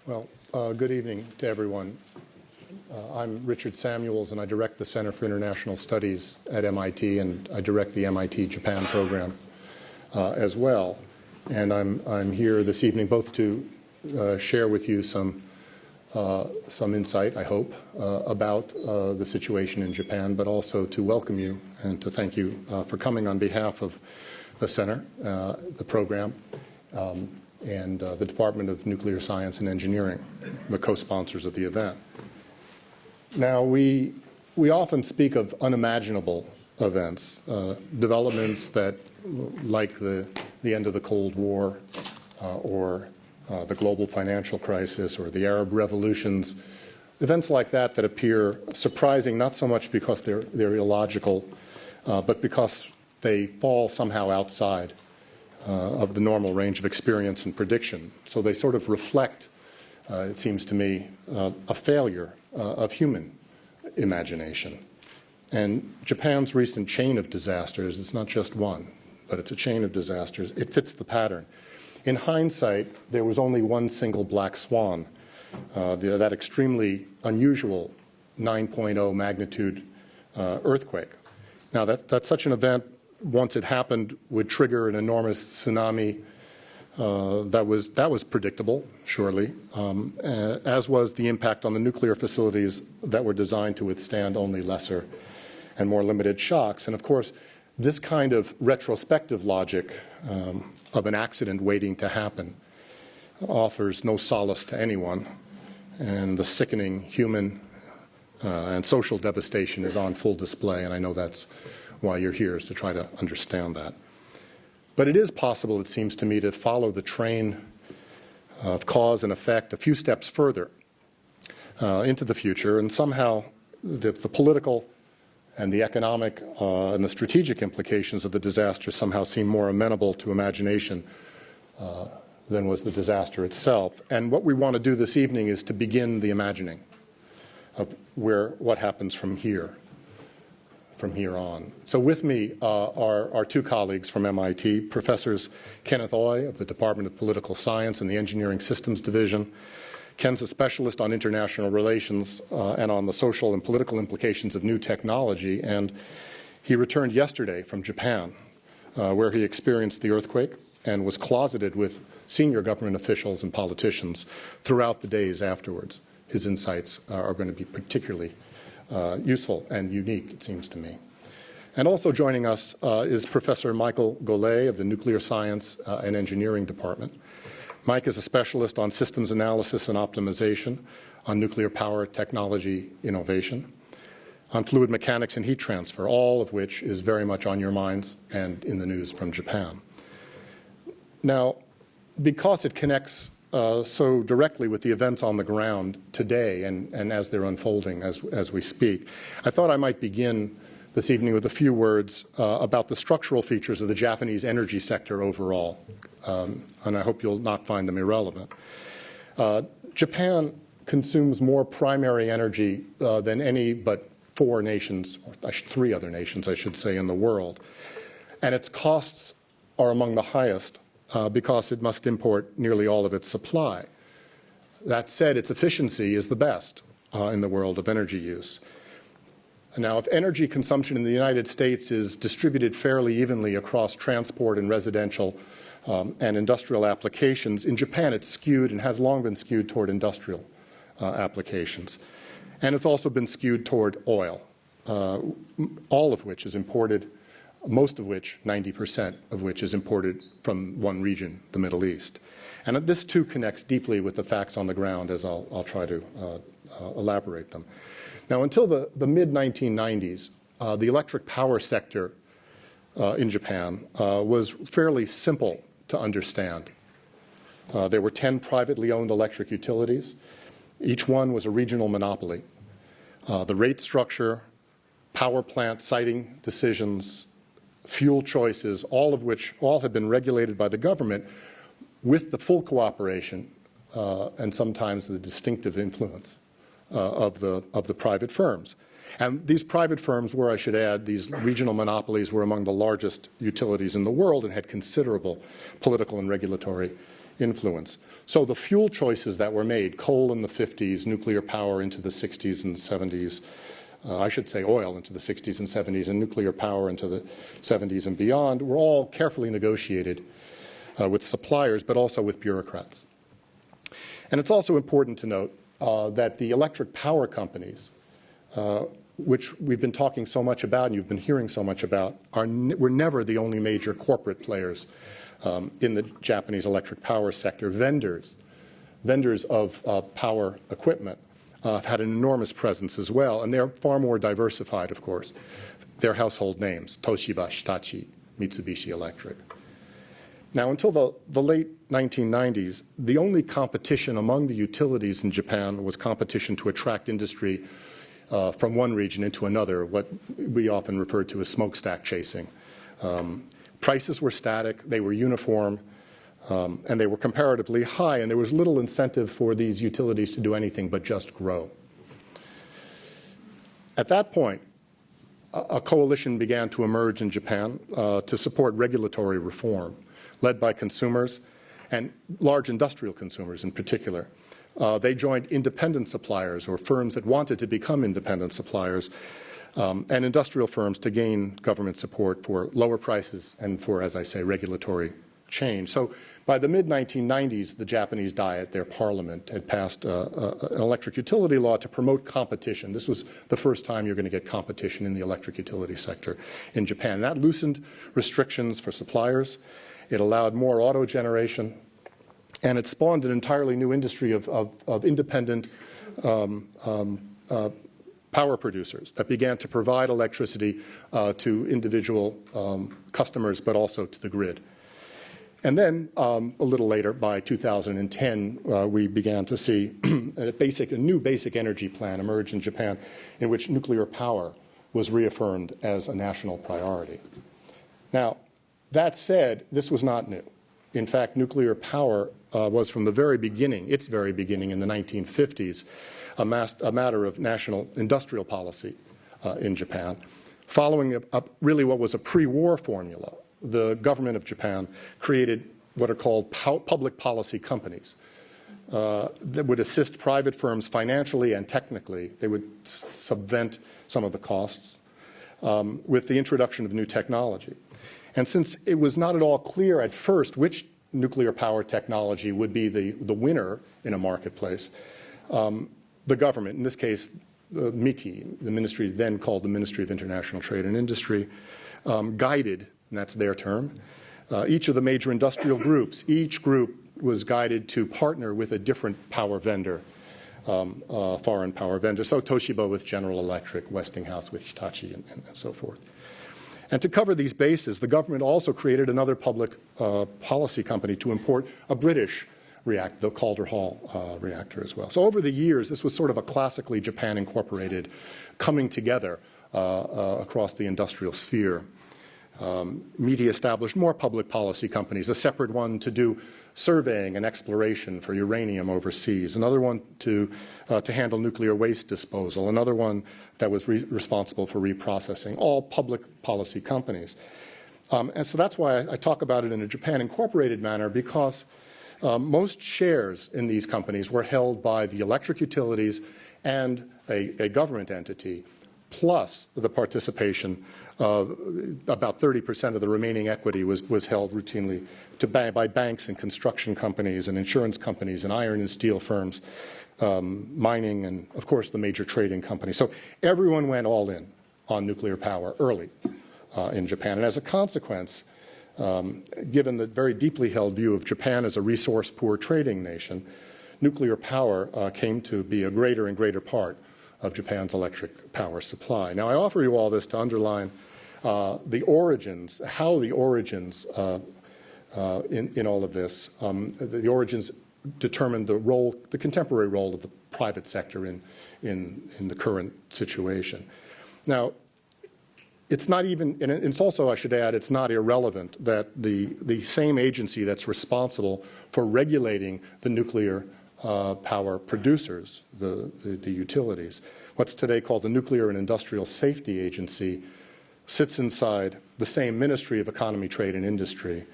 Well, good evening to everyone. I'm Richard Samuels, and I direct the Center for International Studies at MIT, and I direct the MIT Japan program as well. And I'm here this evening both to share with you some insight, I hope, about the situation in Japan, but also to welcome you and to thank you for coming on behalf of the Center, the program, and the Department of Nuclear Science and Engineering, the co-sponsors of the event. Now, we often speak of unimaginable events, developments that, like the end of the Cold War or the global financial crisis or the Arab revolutions, events like that that appear surprising, not so much because they're illogical, but because they fall somehow outside of the normal range of experience and prediction. So they sort of reflect, it seems to me, a failure of human imagination. And Japan's recent chain of disasters, it's not just one, but it's a chain of disasters, it fits the pattern. In hindsight, there was only one single black swan, that extremely unusual 9.0 magnitude earthquake. Now, that's such an event, once it happened, would trigger an enormous tsunami. That was predictable, surely, as was the impact on the nuclear facilities that were designed to withstand only lesser and more limited shocks. And of course, this kind of retrospective logic of an accident waiting to happen offers no solace to anyone, and the sickening human and social devastation is on full display, and I know that's why you're here, is to try to understand that. But it is possible, it seems to me, to follow the train of cause and effect a few steps further into the future, and somehow the political and the economic and the strategic implications of the disaster somehow seem more amenable to imagination than was the disaster itself. And what we want to do this evening is to begin the imagining of what happens from here on. So with me are two colleagues from MIT, Professors Kenneth of the Department of Political Science and the Engineering Systems Division. Ken's a specialist on international relations and on the social and political implications of new technology, and he returned yesterday from Japan, where he experienced the earthquake and was closeted with senior government officials and politicians throughout the days afterwards. His insights are going to be particularly useful and unique, it seems to me. And also joining us is Professor Michael Golay of the Nuclear Science and Engineering Department. Mike is a specialist on systems analysis and optimization, on nuclear power technology innovation, on fluid mechanics and heat transfer, all of which is very much on your minds and in the news from Japan. Now, because it connects so directly with the events on the ground today and as they're unfolding as we speak, I thought I might begin this evening with a few words about the structural features of the Japanese energy sector overall, and I hope you'll not find them irrelevant. Japan consumes more primary energy than any but four nations, or three other nations, I should say, in the world, and its costs are among the highest because it must import nearly all of its supply. That said, its efficiency is the best in the world of energy use. Now, if energy consumption in the United States is distributed fairly evenly across transport and residential and industrial applications, in Japan it's skewed and has long been skewed toward industrial applications. And it's also been skewed toward oil, all of which is imported, most of which, 90% of which, is imported from one region, the Middle East. And this, too, connects deeply with the facts on the ground, as I'll try to elaborate them. Now, until the mid-1990s, the electric power sector in Japan was fairly simple to understand. There were 10 privately owned electric utilities. Each one was a regional monopoly. The rate structure, power plant siting decisions, fuel choices, all of which had been regulated by the government with the full cooperation and sometimes the distinctive influence of the private firms. And these private firms were, I should add, these regional monopolies were among the largest utilities in the world and had considerable political and regulatory influence. So the fuel choices that were made, coal in the 50s, nuclear power into the 60s and 70s, I should say oil into the 60s and 70s, and nuclear power into the 70s and beyond, were all carefully negotiated with suppliers, but also with bureaucrats. And it's also important to note that the electric power companies, which we've been talking so much about and you've been hearing so much about, were never the only major corporate players in the Japanese electric power sector. Vendors of power equipment have had an enormous presence as well, and they're far more diversified, of course. They're household names: Toshiba, Hitachi, Mitsubishi Electric. Now, until the late 1990s, the only competition among the utilities in Japan was competition to attract industry from one region into another, what we often refer to as smokestack chasing. Prices were static, they were uniform, and they were comparatively high, and there was little incentive for these utilities to do anything but just grow. At that point, a coalition began to emerge in Japan to support regulatory reform, led by consumers and large industrial consumers in particular. They joined independent suppliers, or firms that wanted to become independent suppliers, and industrial firms to gain government support for lower prices and for, as I say, regulatory change. So by the mid-1990s, the Japanese Diet, their parliament, had passed an electric utility law to promote competition. This was the first time you're going to get competition in the electric utility sector in Japan. That loosened restrictions for suppliers. It allowed more auto generation, and it spawned an entirely new industry of independent power producers that began to provide electricity to individual customers, but also to the grid. And then a little later, by 2010, we began to see a new basic energy plan emerge in Japan, in which nuclear power was reaffirmed as a national priority. Now, that said, this was not new. In fact, nuclear power was from the very beginning, its very beginning in the 1950s, a matter of national industrial policy in Japan. Following really what was a pre-war formula, the government of Japan created what are called public policy companies that would assist private firms financially and technically. They would subvent some of the costs with the introduction of new technology. And since it was not at all clear at first which nuclear power technology would be the winner in a marketplace, the government, in this case MITI, the ministry then called the Ministry of International Trade and Industry, guided, and that's their term, each of the major industrial groups. Each group was guided to partner with a different power vendor, foreign power vendor. So Toshiba with General Electric, Westinghouse with Hitachi, and so forth. And to cover these bases, the government also created another public policy company to import a British reactor, the Calder Hall reactor as well. So over the years, this was sort of a classically Japan incorporated coming together across the industrial sphere. MITI established more public policy companies, a separate one to do surveying and exploration for uranium overseas, another one to handle nuclear waste disposal, another one that was responsible for reprocessing, all public policy companies. And so that's why I talk about it in a Japan incorporated manner, because most shares in these companies were held by the electric utilities and a government entity, plus the participation. About 30% of the remaining equity was held routinely by banks and construction companies and insurance companies and iron and steel firms, mining, and, of course, the major trading companies. So everyone went all in on nuclear power early in Japan. And as a consequence, given the very deeply held view of Japan as a resource-poor trading nation, nuclear power came to be a greater and greater part of Japan's electric power supply. Now, I offer you all this to underline the origins, how the origins in all of this, the origins determined the contemporary role of the private sector in the current situation. Now, it's not even, and it's also, I should add, it's not irrelevant that the same agency that's responsible for regulating the nuclear power producers, the utilities, what's today called the Nuclear and Industrial Safety Agency, sits inside the same Ministry of Economy, Trade, and Industry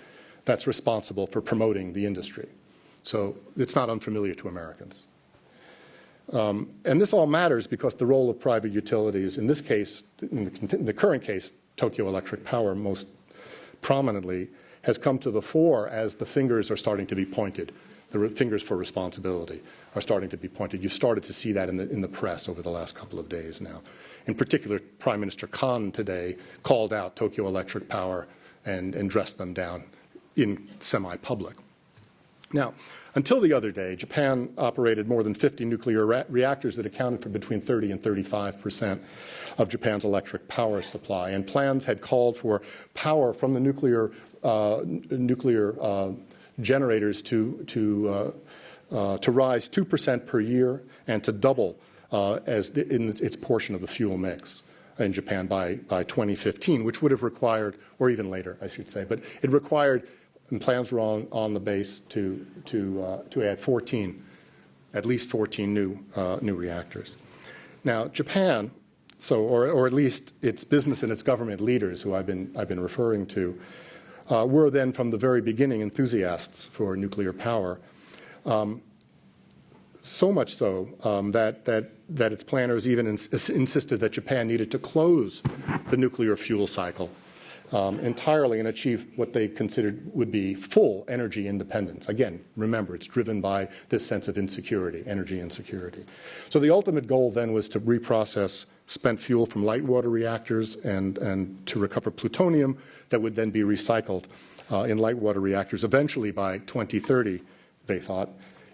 that's responsible for promoting the industry. So it's not unfamiliar to Americans. And this all matters because the role of private utilities, in this case, in the current case, Tokyo Electric Power most prominently, has come to the fore as the fingers are starting to be pointed. The fingers for responsibility are starting to be pointed. You started to see that in the press over the last couple of days now. In particular, Prime Minister Kan today called out Tokyo Electric Power and dressed them down in semi-public. Now, until the other day, Japan operated more than 50 nuclear reactors that accounted for between 30 and 35% of Japan's electric power supply, and plans had called for power from the nuclear generators to rise 2% per year and to double in its portion of the fuel mix in Japan by 2015, which would have required, or even later, I should say, but it required, and plans were on the base to add 14, at least 14 new reactors. Now, Japan, or at least its business and its government leaders, who I've been referring to, were then from the very beginning enthusiasts for nuclear power. So much so that its planners even insisted that Japan needed to close the nuclear fuel cycle entirely and achieve what they considered would be full energy independence. Again, remember, it's driven by this sense of insecurity, energy insecurity. So the ultimate goal then was to reprocess spent fuel from light water reactors and to recover plutonium that would then be recycled in light water reactors, eventually by 2030, they thought,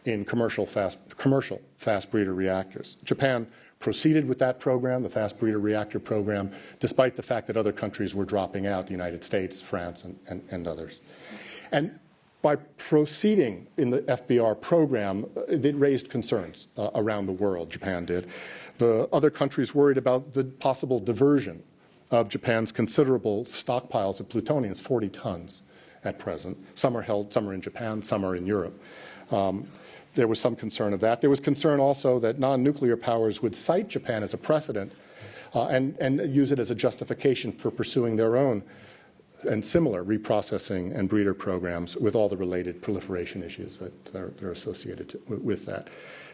in commercial fast breeder reactors. Japan proceeded with that program, the fast breeder reactor program, despite the fact that other countries were dropping out, the United States, France, and others. And by proceeding in the FBR program, it raised concerns around the world, Japan did. The other countries worried about the possible diversion of Japan's considerable stockpiles of plutonium. It's 40 tons at present. Some are held, some are in Japan, some are in Europe. There was some concern of that. There was concern also that non-nuclear powers would cite Japan as a precedent and use it as a justification for pursuing their own and similar reprocessing and breeder programs with all the related proliferation issues that are associated with that.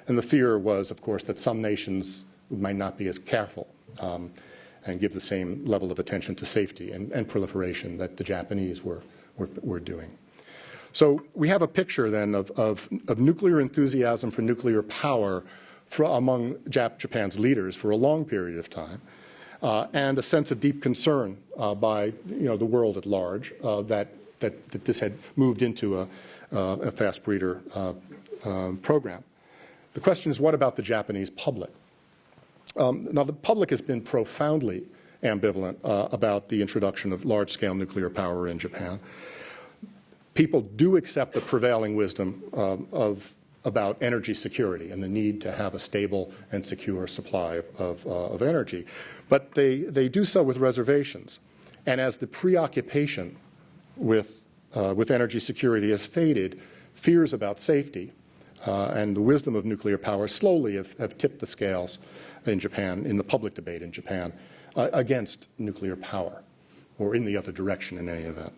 And the fear was, of course, that some nations might not be as careful and give the same level of attention to safety and proliferation that the Japanese were doing. So we have a picture then of nuclear enthusiasm for nuclear power among Japan's leaders for a long period of time, and a sense of deep concern by the world at large that this had moved into a fast breeder program. The question is, what about the Japanese public? Now, the public has been profoundly ambivalent about the introduction of large-scale nuclear power in Japan. People do accept the prevailing wisdom about energy security and the need to have a stable and secure supply of energy, but they do so with reservations. And as the preoccupation with energy security has faded, fears about safety and the wisdom of nuclear power slowly have tipped the scales in Japan, in the public debate in Japan, against nuclear power, or in the other direction in any event.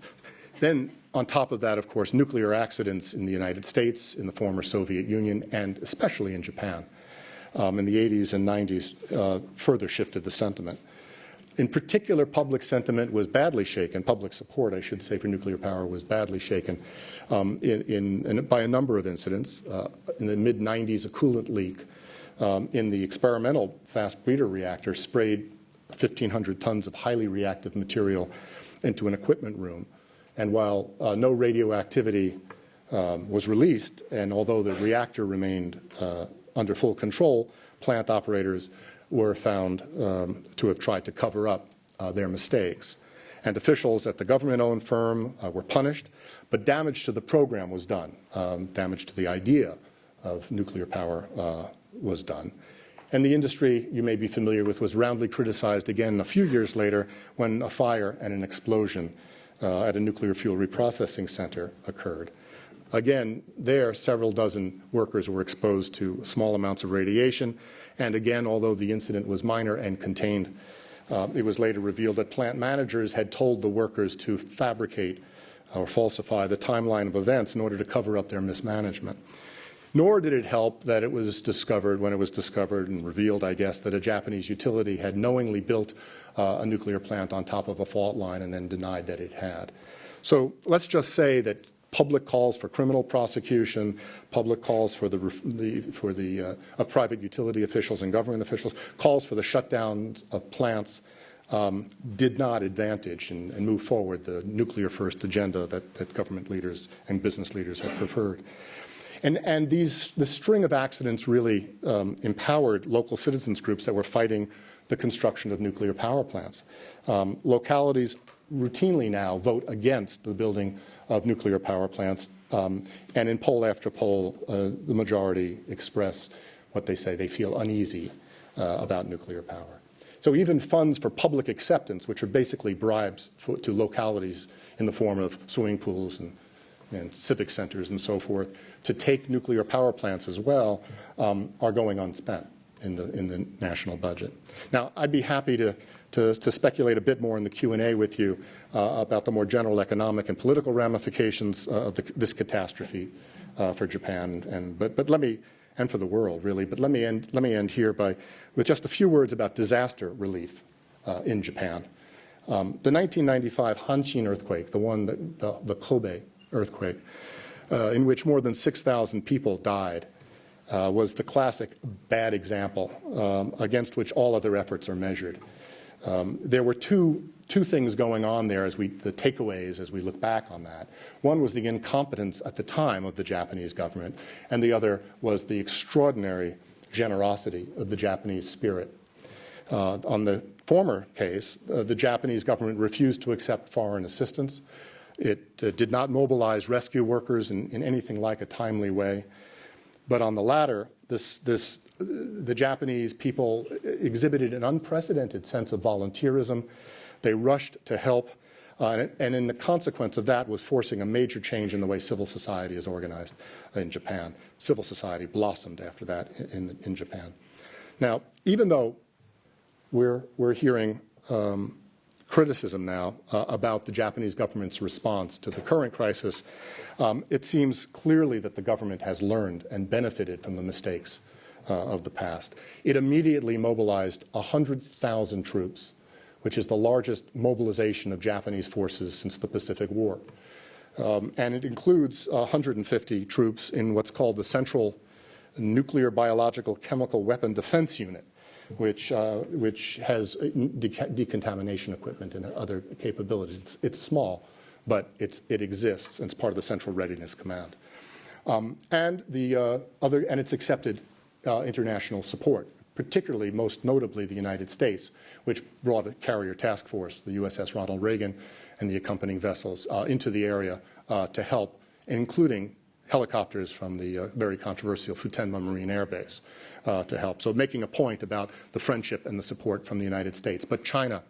Then, on top of that, of course, nuclear accidents in the United States, in the former Soviet Union, and especially in Japan in the 80s and 90s further shifted the sentiment. In particular, public sentiment was badly shaken, public support, I should say, for nuclear power was badly shaken by a number of incidents. In the mid-90s, a coolant leak in the experimental fast breeder reactor sprayed 1,500 tons of highly reactive material into an equipment room. And while no radioactivity was released, and although the reactor remained under full control, plant operators were found to have tried to cover up their mistakes. And officials at the government-owned firm were punished, but damage to the program was done. Damage to the idea of nuclear power was done. And the industry, you may be familiar with, was roundly criticized again a few years later when a fire and an explosion at a nuclear fuel reprocessing center occurred. Again, there, several dozen workers were exposed to small amounts of radiation. And again, although the incident was minor and contained, it was later revealed that plant managers had told the workers to fabricate or falsify the timeline of events in order to cover up their mismanagement. Nor did it help that it was discovered, when it was discovered and revealed, I guess, that a Japanese utility had knowingly built a nuclear plant on top of a fault line and then denied that it had. So let's just say that public calls for criminal prosecution, public calls for of private utility officials and government officials, calls for the shutdown of plants did not advantage and move forward the nuclear first agenda that government leaders and business leaders had preferred. And the string of accidents really empowered local citizens groups that were fighting the construction of nuclear power plants. Localities routinely now vote against the building of nuclear power plants, and in poll after poll, the majority express what they say. They feel uneasy about nuclear power. So even funds for public acceptance, which are basically bribes to localities in the form of swimming pools and civic centers and so forth, to take nuclear power plants as well, are going unspent in the national budget. Now, I'd be happy to speculate a bit more in the Q&A with you about the more general economic and political ramifications of this catastrophe for Japan, but let me, and for the world really, but let me end here with just a few words about disaster relief in Japan. The 1995 Hanshin earthquake, the Kobe earthquake, in which more than 6,000 people died, was the classic bad example against which all other efforts are measured. There were two things going on there the takeaways as we look back on that. One was the incompetence at the time of the Japanese government, and the other was the extraordinary generosity of the Japanese spirit. On the former case, the Japanese government refused to accept foreign assistance. It did not mobilize rescue workers in anything like a timely way. But on the latter, the Japanese people exhibited an unprecedented sense of volunteerism. They rushed to help, and in the consequence of that was forcing a major change in the way civil society is organized in Japan. Civil society blossomed after that in Japan. Now, even though we're hearing criticism now about the Japanese government's response to the current crisis, it seems clearly that the government has learned and benefited from the mistakes of the past. It immediately mobilized 100,000 troops, which is the largest mobilization of Japanese forces since the Pacific War. And it includes 150 troops in what's called the Central Nuclear Biological Chemical Weapon Defense Unit, which has decontamination equipment and other capabilities. It's small, but it exists, and it's part of the Central Readiness Command. And it's accepted international support, particularly, most notably, the United States, which brought a carrier task force, the USS Ronald Reagan, and the accompanying vessels into the area to help, including helicopters from the very controversial Futenma Marine Air Base to help. So making a point about the friendship and the support from the United States. But China,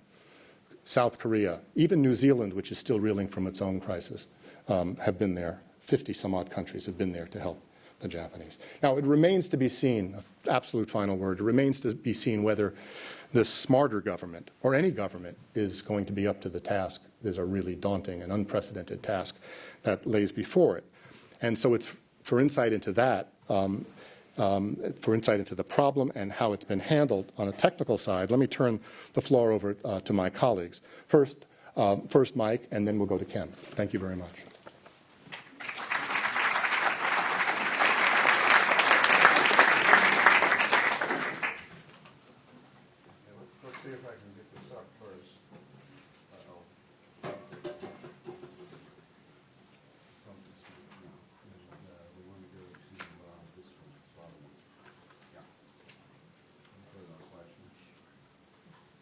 South Korea, even New Zealand, which is still reeling from its own crisis, have been there. 50-some-odd countries have been there to help the Japanese. Now, it remains to be seen, absolute final word, it remains to be seen whether the smarter government, or any government, is going to be up to the task. There's a really daunting and unprecedented task that lays before it. And so it's for insight into that, for insight into the problem and how it's been handled on a technical side, let me turn the floor over to my colleagues. First Mike, and then we'll go to Ken. Thank you very much.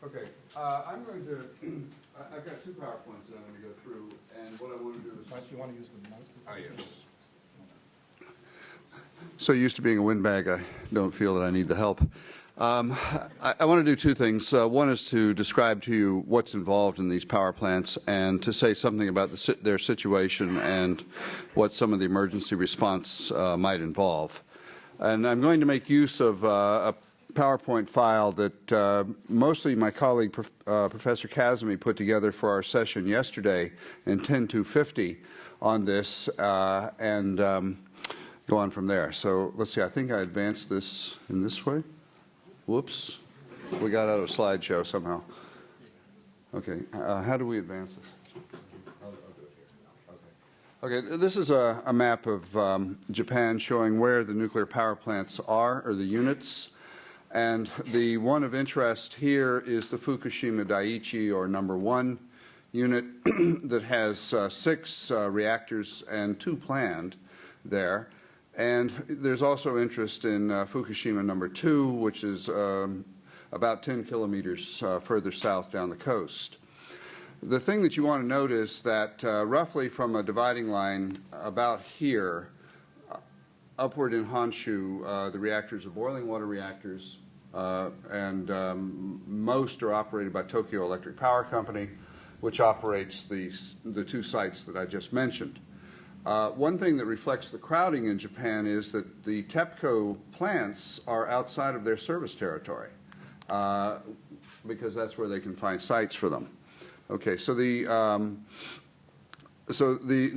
Okay, I'm going to, I've got two PowerPoints that I'm going to go through, and what I want to do is... Mike, you want to use the mic? Oh, yes. So used to being a windbag, I don't feel that I need the help. I want to do two things. One is to describe to you what's involved in these power plants and to say something about their situation and what some of the emergency response might involve. And I'm going to make use of a PowerPoint file that mostly my colleague, Professor Kazemi, put together for our session yesterday in 10.250 on this and go on from there. So let's see, I think I advanced this in this way. Whoops, we got out of slideshow somehow. Okay, how do we advance this? I'll do it here. Okay, this is a map of Japan showing where the nuclear power plants are, or the units. And the one of interest here is the Fukushima Daiichi, or number 1 unit, that has 6 reactors and 2 planned there. And there's also interest in Fukushima number 2, which is about 10 kilometers further south down the coast. The thing that you want to note is that roughly from a dividing line about here, upward in Honshu, the reactors are boiling water reactors, and most are operated by Tokyo Electric Power Company, which operates the 2 sites that I just mentioned. One thing that reflects the crowding in Japan is that the TEPCO plants are outside of their service territory because that's where they can find sites for them. Okay, so the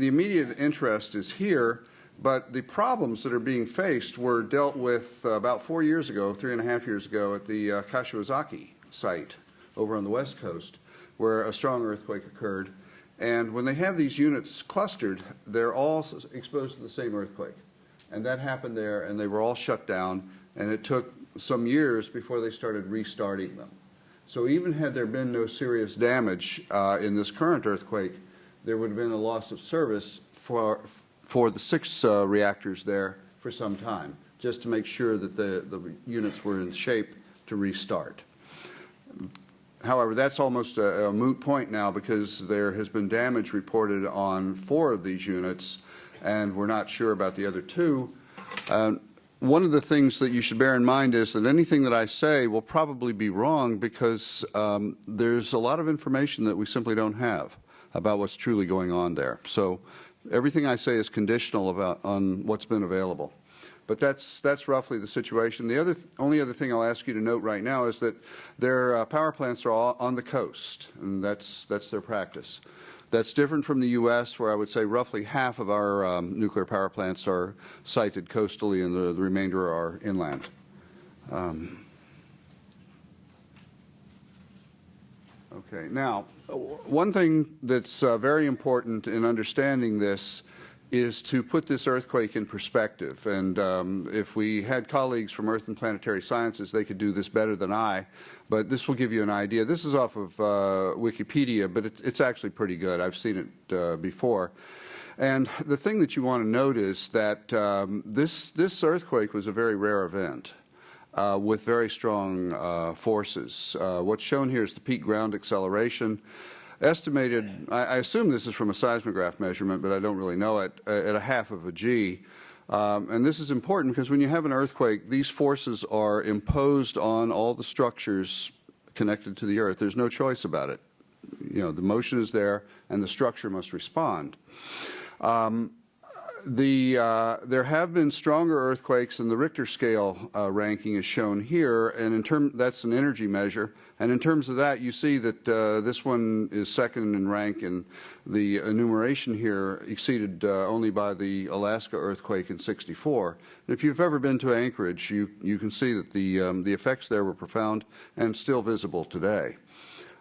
immediate interest is here, but the problems that are being faced were dealt with about 4 years ago, 3.5 years ago, at the Kashiwazaki site over on the west coast, where a strong earthquake occurred. And when they have these units clustered, they're all exposed to the same earthquake. And that happened there, and they were all shut down, and it took some years before they started restarting them. So even had there been no serious damage in this current earthquake, there would have been a loss of service for the 6 reactors there for some time, just to make sure that the units were in shape to restart. However, that's almost a moot point now because there has been damage reported on 4 of these units, and we're not sure about the other 2. One of the things that you should bear in mind is that anything that I say will probably be wrong because there's a lot of information that we simply don't have about what's truly going on there. So everything I say is conditional on what's been available. But that's roughly the situation. The only other thing I'll ask you to note right now is that their power plants are all on the coast, and that's their practice. That's different from the U.S., where I would say roughly half of our nuclear power plants are sited coastally, and the remainder are inland. Okay. Now, one thing that's very important in understanding this is to put this earthquake in perspective. And if we had colleagues from Earth and Planetary Sciences, they could do this better than I. But this will give you an idea. This is off of Wikipedia, but it's actually pretty good. I've seen it before. And the thing that you want to note is that this earthquake was a very rare event with very strong forces. What's shown here is the peak ground acceleration. Estimated, I assume this is from a seismograph measurement, but I don't really know it, at 1/2 g. And this is important because when you have an earthquake, these forces are imposed on all the structures connected to the Earth. There's no choice about it. You know, the motion is there, and the structure must respond. There have been stronger earthquakes, and the Richter scale ranking is shown here, and that's an energy measure. And in terms of that, you see that this one is second in rank, and the enumeration here exceeded only by the Alaska earthquake in '64. And if you've ever been to Anchorage, you can see that the effects there were profound and still visible today.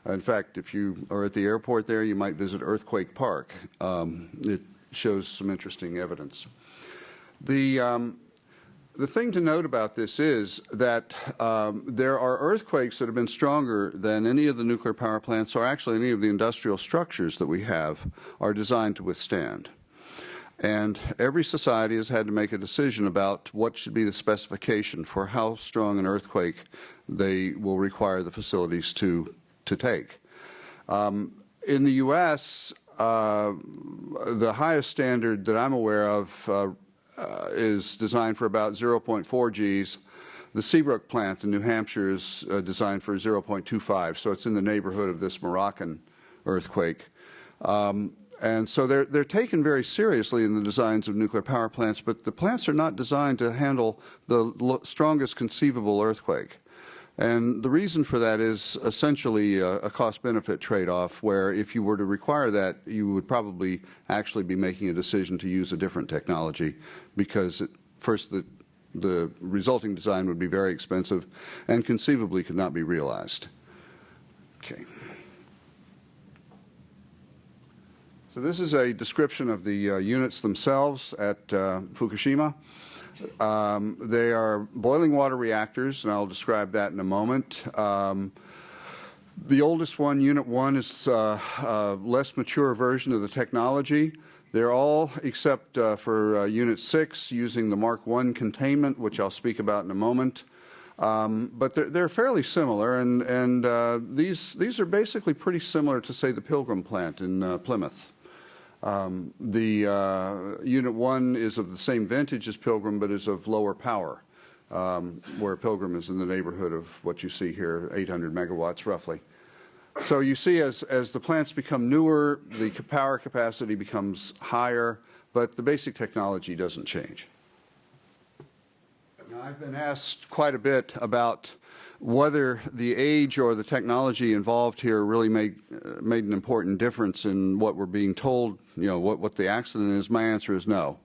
In fact, if you are at the airport there, you might visit Earthquake Park. It shows some interesting evidence. The thing to note about this is that there are earthquakes that have been stronger than any of the nuclear power plants, or actually any of the industrial structures that we have are designed to withstand. And every society has had to make a decision about what should be the specification for how strong an earthquake they will require the facilities to take. In the U.S., the highest standard that I'm aware of is designed for about 0.4 Gs. The Seabrook plant in New Hampshire is designed for 0.25, so it's in the neighborhood of this Moroccan earthquake. And so they're taken very seriously in the designs of nuclear power plants, but the plants are not designed to handle the strongest conceivable earthquake. And the reason for that is essentially a cost-benefit trade-off, where if you were to require that, you would probably actually be making a decision to use a different technology, because first, the resulting design would be very expensive and conceivably could not be realized. Okay. So this is a description of the units themselves at Fukushima. They are boiling water reactors, and I'll describe that in a moment. The oldest one, Unit 1, is a less mature version of the technology. They're all, except for Unit 6, using the Mark I containment, which I'll speak about in a moment. But they're fairly similar, and these are basically pretty similar to, say, the Pilgrim plant in Plymouth. Unit 1 is of the same vintage as Pilgrim, but is of lower power, where Pilgrim is in the neighborhood of what you see here, 800 megawatts roughly. So you see, as the plants become newer, the power capacity becomes higher, but the basic technology doesn't change. Now, I've been asked quite a bit about whether the age or the technology involved here really made an important difference in what we're being told, what the accident is. My answer is no.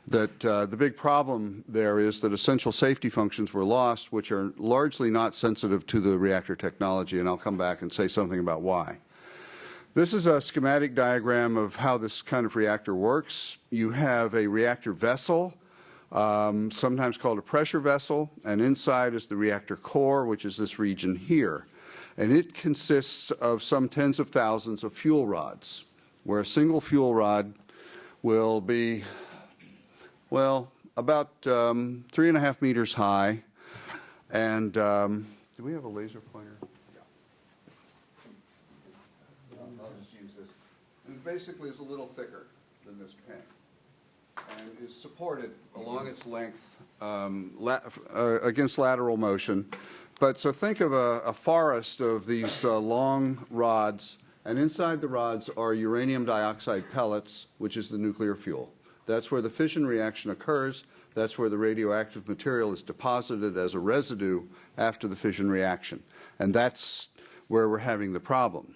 That the big problem there is that essential safety functions were lost, which are largely not sensitive to the reactor technology, and I'll come back and say something about why. This is a schematic diagram of how this kind of reactor works. You have a reactor vessel, sometimes called a pressure vessel, and inside is the reactor core, which is this region here. And it consists of some tens of thousands of fuel rods, where a single fuel rod will be, well, about 3.5 meters high. And do we have a laser pointer? Yeah. I'll just use this. And it basically is a little thicker than this pen, and is supported along its length against lateral motion. But so think of a forest of these long rods, and inside the rods are uranium dioxide pellets, which is the nuclear fuel. That's where the fission reaction occurs. That's where the radioactive material is deposited as a residue after the fission reaction. And that's where we're having the problem.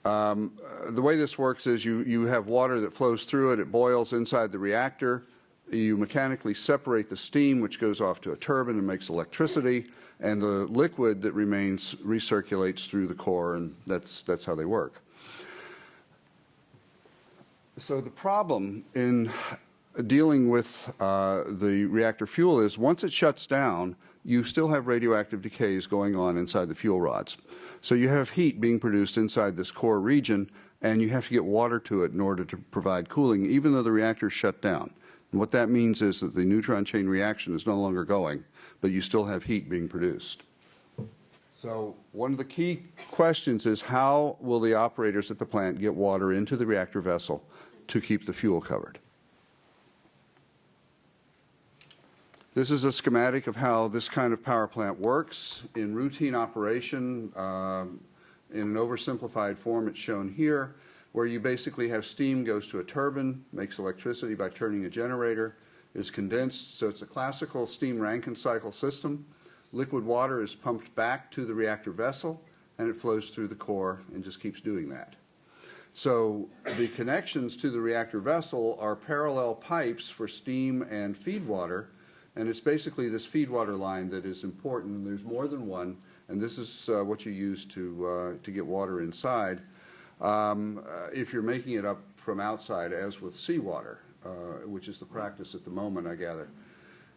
The way this works is you have water that flows through it. It boils inside the reactor. You mechanically separate the steam, which goes off to a turbine and makes electricity, and the liquid that remains recirculates through the core, and that's how they work. So the problem in dealing with the reactor fuel is once it shuts down, you still have radioactive decays going on inside the fuel rods. So you have heat being produced inside this core region, and you have to get water to it in order to provide cooling, even though the reactor is shut down. And what that means is that the neutron chain reaction is no longer going, but you still have heat being produced. So one of the key questions is, how will the operators at the plant get water into the reactor vessel to keep the fuel covered? This is a schematic of how this kind of power plant works. In routine operation, in an oversimplified form, it's shown here, where you basically have steam goes to a turbine, makes electricity by turning a generator, is condensed. So it's a classical steam Rankine cycle system. Liquid water is pumped back to the reactor vessel, and it flows through the core and just keeps doing that. So the connections to the reactor vessel are parallel pipes for steam and feed water, and it's basically this feed water line that is important, and there's more than one, and this is what you use to get water inside if you're making it up from outside, as with seawater, which is the practice at the moment, I gather.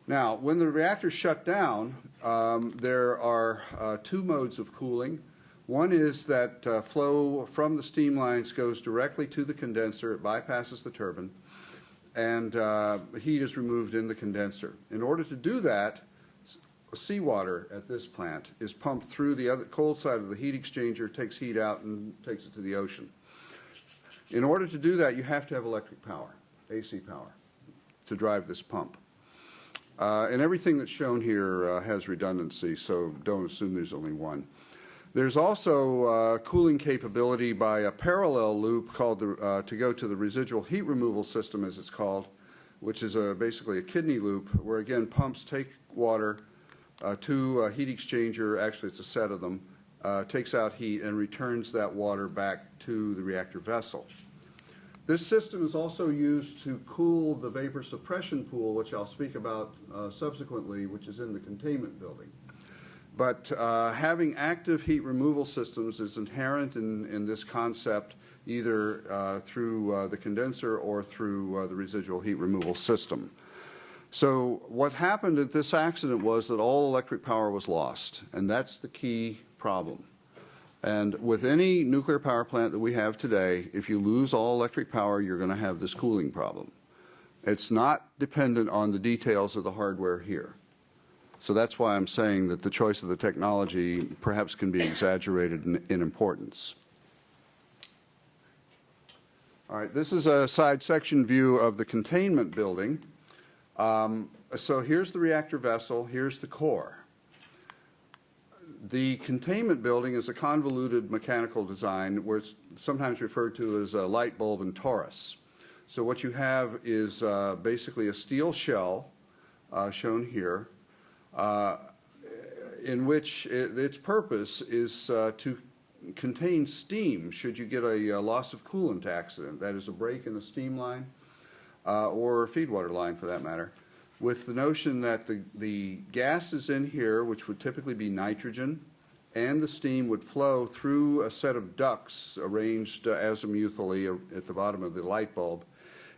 Now, when the reactor's shut down, there are two modes of cooling. One is that flow from the steam lines goes directly to the condenser. It bypasses the turbine, and heat is removed in the condenser. In order to do that, seawater at this plant is pumped through the other cold side of the heat exchanger, takes heat out, and takes it to the ocean. In order to do that, you have to have electric power, AC power, to drive this pump. And everything that's shown here has redundancy, so don't assume there's only one. There's also cooling capability by a parallel loop called to go to the residual heat removal system, as it's called, which is basically a kidney loop, where again pumps take water to a heat exchanger. Actually, it's a set of them. Takes out heat and returns that water back to the reactor vessel. This system is also used to cool the vapor suppression pool, which I'll speak about subsequently, which is in the containment building. But having active heat removal systems is inherent in this concept, either through the condenser or through the residual heat removal system. So what happened at this accident was that all electric power was lost, and that's the key problem. And with any nuclear power plant that we have today, if you lose all electric power, you're going to have this cooling problem. It's not dependent on the details of the hardware here. So that's why I'm saying that the choice of the technology perhaps can be exaggerated in importance. All right, this is a side section view of the containment building. So here's the reactor vessel, here's the core. The containment building is a convoluted mechanical design where it's sometimes referred to as a light bulb and torus. So what you have is basically a steel shell shown here, in which its purpose is to contain steam should you get a loss of coolant accident, that is a break in the steam line or feedwater line for that matter, with the notion that the gas is in here, which would typically be nitrogen, and the steam would flow through a set of ducts arranged azimuthally at the bottom of the light bulb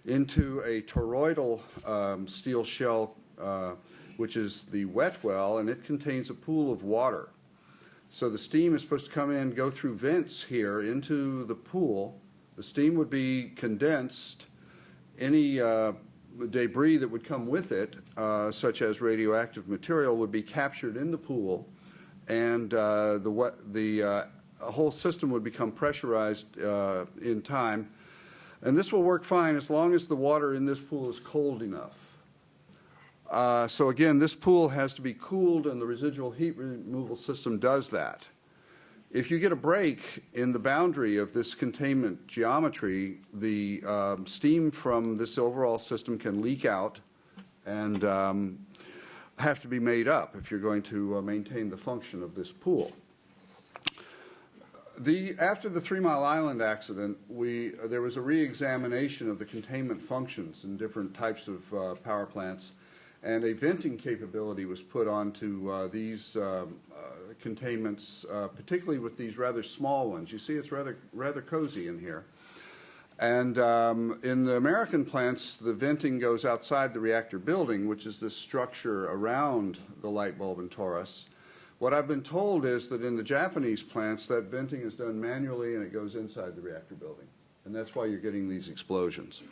into a toroidal steel shell, which is the wet well, and it contains a pool of water. So the steam is supposed to come in, go through vents here into the pool. The steam would be condensed. Any debris that would come with it, such as radioactive material, would be captured in the pool, and the whole system would become pressurized in time. And this will work fine as long as the water in this pool is cold enough. So again, this pool has to be cooled, and the residual heat removal system does that. If you get a break in the boundary of this containment geometry, the steam from this overall system can leak out and have to be made up if you're going to maintain the function of this pool. After the 3 Mile Island accident, there was a re-examination of the containment functions in different types of power plants, and a venting capability was put onto these containments, particularly with these rather small ones. You see it's rather cozy in here. And in the American plants, the venting goes outside the reactor building, which is this structure around the light bulb and torus. What I've been told is that in the Japanese plants, that venting is done manually and it goes inside the reactor building. And that's why you're getting these explosions.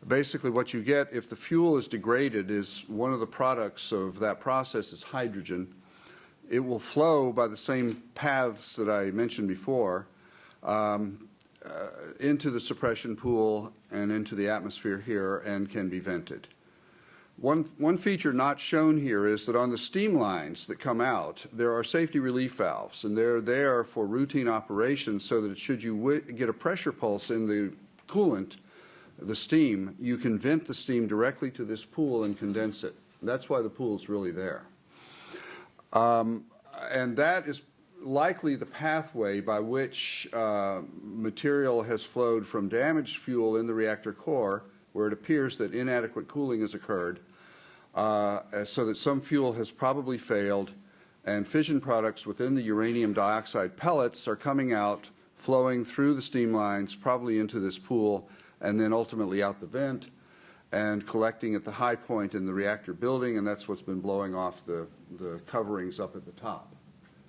Basically, what you get if the fuel is degraded is one of the products of that process is hydrogen. It will flow by the same paths that I mentioned before into the suppression pool and into the atmosphere here and can be vented. One feature not shown here is that on the steam lines that come out, there are safety relief valves, and they're there for routine operations so that should you get a pressure pulse in the coolant, the steam, you can vent the steam directly to this pool and condense it. That's why the pool is really there. And that is likely the pathway by which material has flowed from damaged fuel in the reactor core, where it appears that inadequate cooling has occurred, so that some fuel has probably failed, and fission products within the uranium dioxide pellets are coming out, flowing through the steam lines, probably into this pool, and then ultimately out the vent and collecting at the high point in the reactor building, and that's what's been blowing off the coverings up at the top.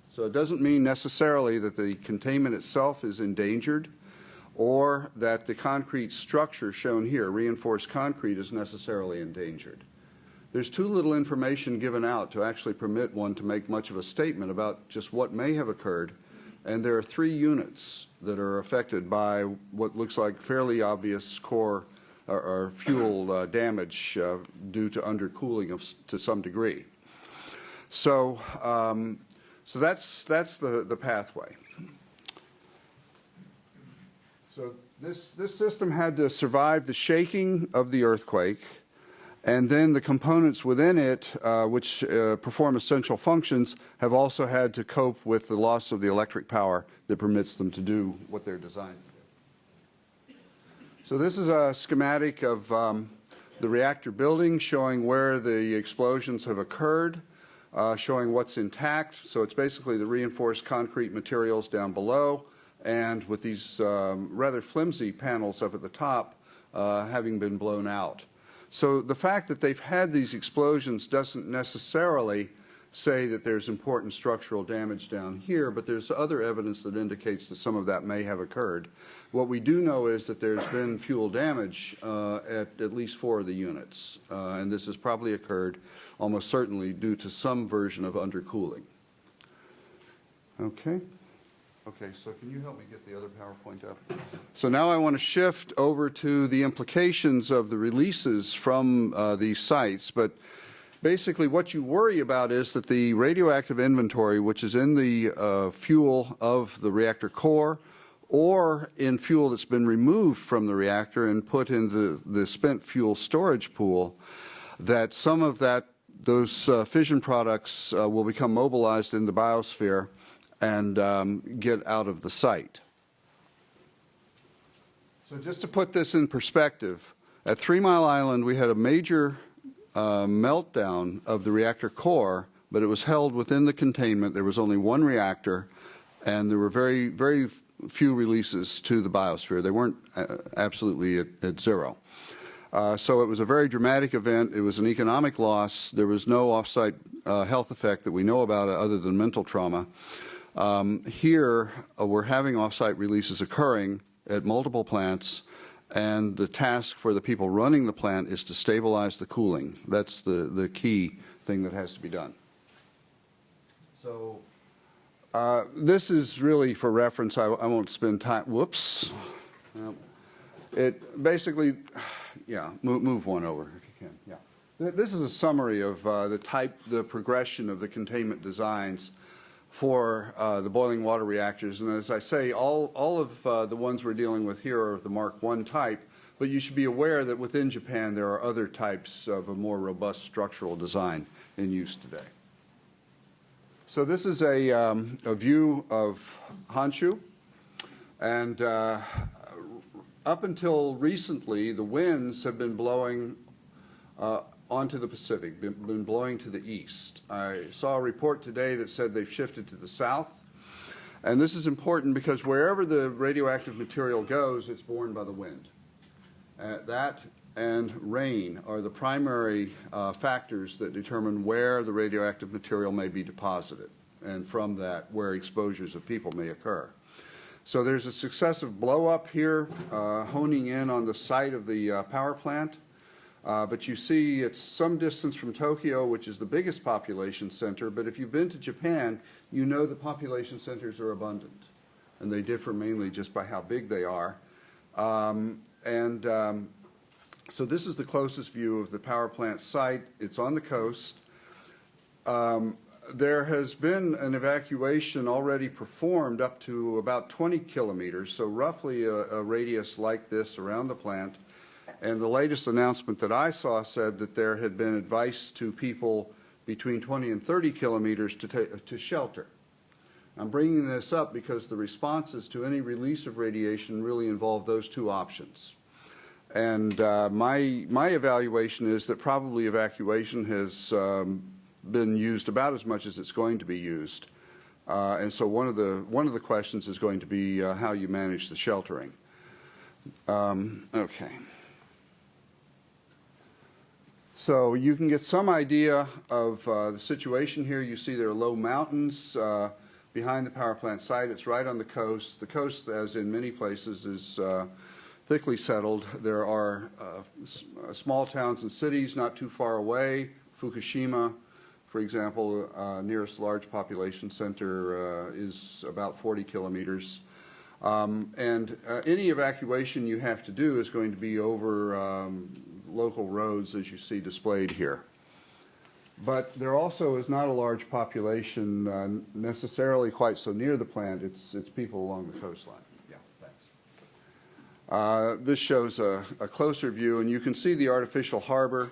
So it doesn't mean necessarily that the containment itself is endangered or that the concrete structure shown here, reinforced concrete, is necessarily endangered. There's too little information given out to actually permit one to make much of a statement about just what may have occurred, and there are 3 units that are affected by what looks like fairly obvious core or fuel damage due to undercooling to some degree. So, so that's the pathway. So this system had to survive the shaking of the earthquake, and then the components within it, which perform essential functions, have also had to cope with the loss of the electric power that permits them to do what they're designed to do. So this is a schematic of the reactor building showing where the explosions have occurred, showing what's intact. So it's basically the reinforced concrete materials down below, and with these rather flimsy panels up at the top having been blown out. So the fact that they've had these explosions doesn't necessarily say that there's important structural damage down here, but there's other evidence that indicates that some of that may have occurred. What we do know is that there's been fuel damage at least 4 of the units, and this has probably occurred almost certainly due to some version of undercooling. Okay. Okay, so can you help me get the other PowerPoint up? So now I want to shift over to the implications of the releases from these sites. But basically what you worry about is that the radioactive inventory, which is in the fuel of the reactor core or in fuel that's been removed from the reactor and put into the spent fuel storage pool, that some of those fission products will become mobilized in the biosphere and get out of the site. So just to put this in perspective, at 3 Mile Island we had a major meltdown of the reactor core, but it was held within the containment. There was only 1 reactor, and there were very, very few releases to the biosphere. They weren't absolutely at 0. So it was a very dramatic event. It was an economic loss. There was no off-site health effect that we know about other than mental trauma. Here, we're having off-site releases occurring at multiple plants, and the task for the people running the plant is to stabilize the cooling. That's the key thing that has to be done. So this is really for reference. I won't spend time. Whoops. It basically, yeah, move one over if you can. Yeah. This is a summary of the progression of the containment designs for the boiling water reactors. And as I say, all of the ones we're dealing with here are of the Mark I type, but you should be aware that within Japan there are other types of a more robust structural design in use today. So this is a view of Honshu, and up until recently the winds have been blowing onto the Pacific, been blowing to the east. I saw a report today that said they've shifted to the south. And this is important because wherever the radioactive material goes, it's borne by the wind. That and rain are the primary factors that determine where the radioactive material may be deposited, and from that, where exposures of people may occur. So there's a successive blow-up here, honing in on the site of the power plant. But you see it's some distance from Tokyo, which is the biggest population center. But if you've been to Japan, you know the population centers are abundant. And they differ mainly just by how big they are. So this is the closest view of the power plant site. It's on the coast. There has been an evacuation already performed up to about 20 kilometers, so roughly a radius like this around the plant. And the latest announcement that I saw said that there had been advice to people between 20 and 30 kilometers to shelter. I'm bringing this up because the responses to any release of radiation really involve those 2 options. And my evaluation is that probably evacuation has been used about as much as it's going to be used. And so one of the questions is going to be how you manage the sheltering. Okay. So you can get some idea of the situation here. You see there are low mountains behind the power plant site. It's right on the coast. The coast, as in many places, is thickly settled. There are small towns and cities not too far away. Fukushima, for example, nearest large population center is about 40 kilometers. Any evacuation you have to do is going to be over local roads, as you see displayed here. But there also is not a large population necessarily quite so near the plant. It's people along the coastline. Yeah, thanks. This shows a closer view, and you can see the artificial harbor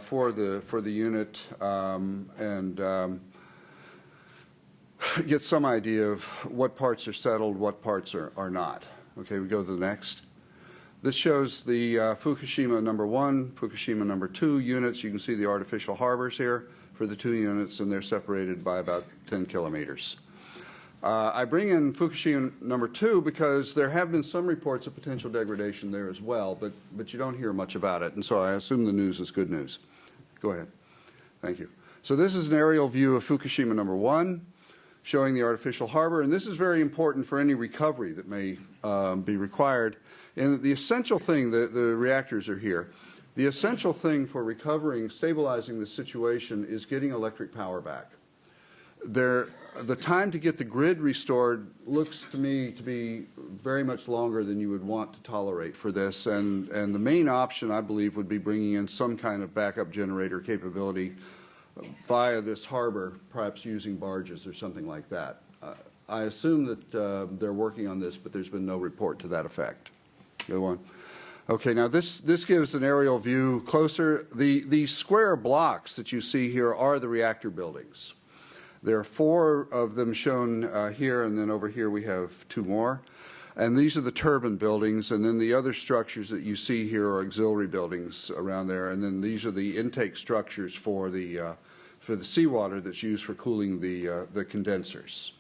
for the unit, and get some idea of what parts are settled, what parts are not. Okay, we go to the next. This shows the Fukushima number 1, Fukushima number 2 units. You can see the artificial harbors here for the 2 units, and they're separated by about 10 kilometers. I bring in Fukushima number 2 because there have been some reports of potential degradation there as well, but you don't hear much about it, and so I assume the news is good news. Go ahead. Thank you. So this is an aerial view of Fukushima number 1, showing the artificial harbor, and this is very important for any recovery that may be required. And the essential thing, the reactors are here, the essential thing for recovering, stabilizing the situation is getting electric power back. The time to get the grid restored looks to me to be very much longer than you would want to tolerate for this, and the main option, I believe, would be bringing in some kind of backup generator capability via this harbor, perhaps using barges or something like that. I assume that they're working on this, but there's been no report to that effect. Go on. Okay, now this gives an aerial view closer. The square blocks that you see here are the reactor buildings. There are 4 of them shown here, and then over here we have 2 more. And these are the turbine buildings, and then the other structures that you see here are auxiliary buildings around there, and then these are the intake structures for the seawater that's used for cooling the condensers.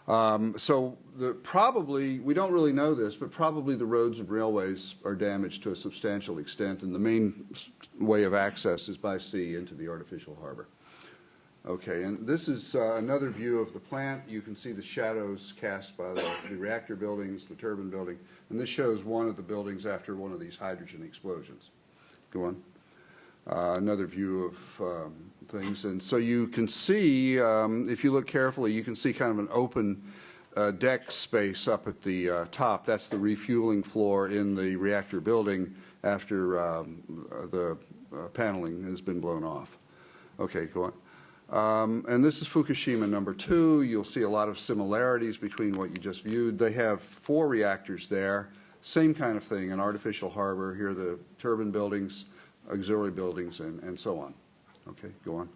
So probably, we don't really know this, but probably the roads and railways are damaged to a substantial extent, and the main way of access is by sea into the artificial harbor. Okay, and this is another view of the plant. You can see the shadows cast by the reactor buildings, the turbine building, and this shows one of the buildings after one of these hydrogen explosions. Go on. Another view of things, and so you can see, if you look carefully, you can see kind of an open deck space up at the top. That's the refueling floor in the reactor building after the paneling has been blown off. Okay, go on. And this is Fukushima number 2. You'll see a lot of similarities between what you just viewed. They have 4 reactors there, same kind of thing, an artificial harbor. Here are the turbine buildings, auxiliary buildings, and so on. Okay, go on.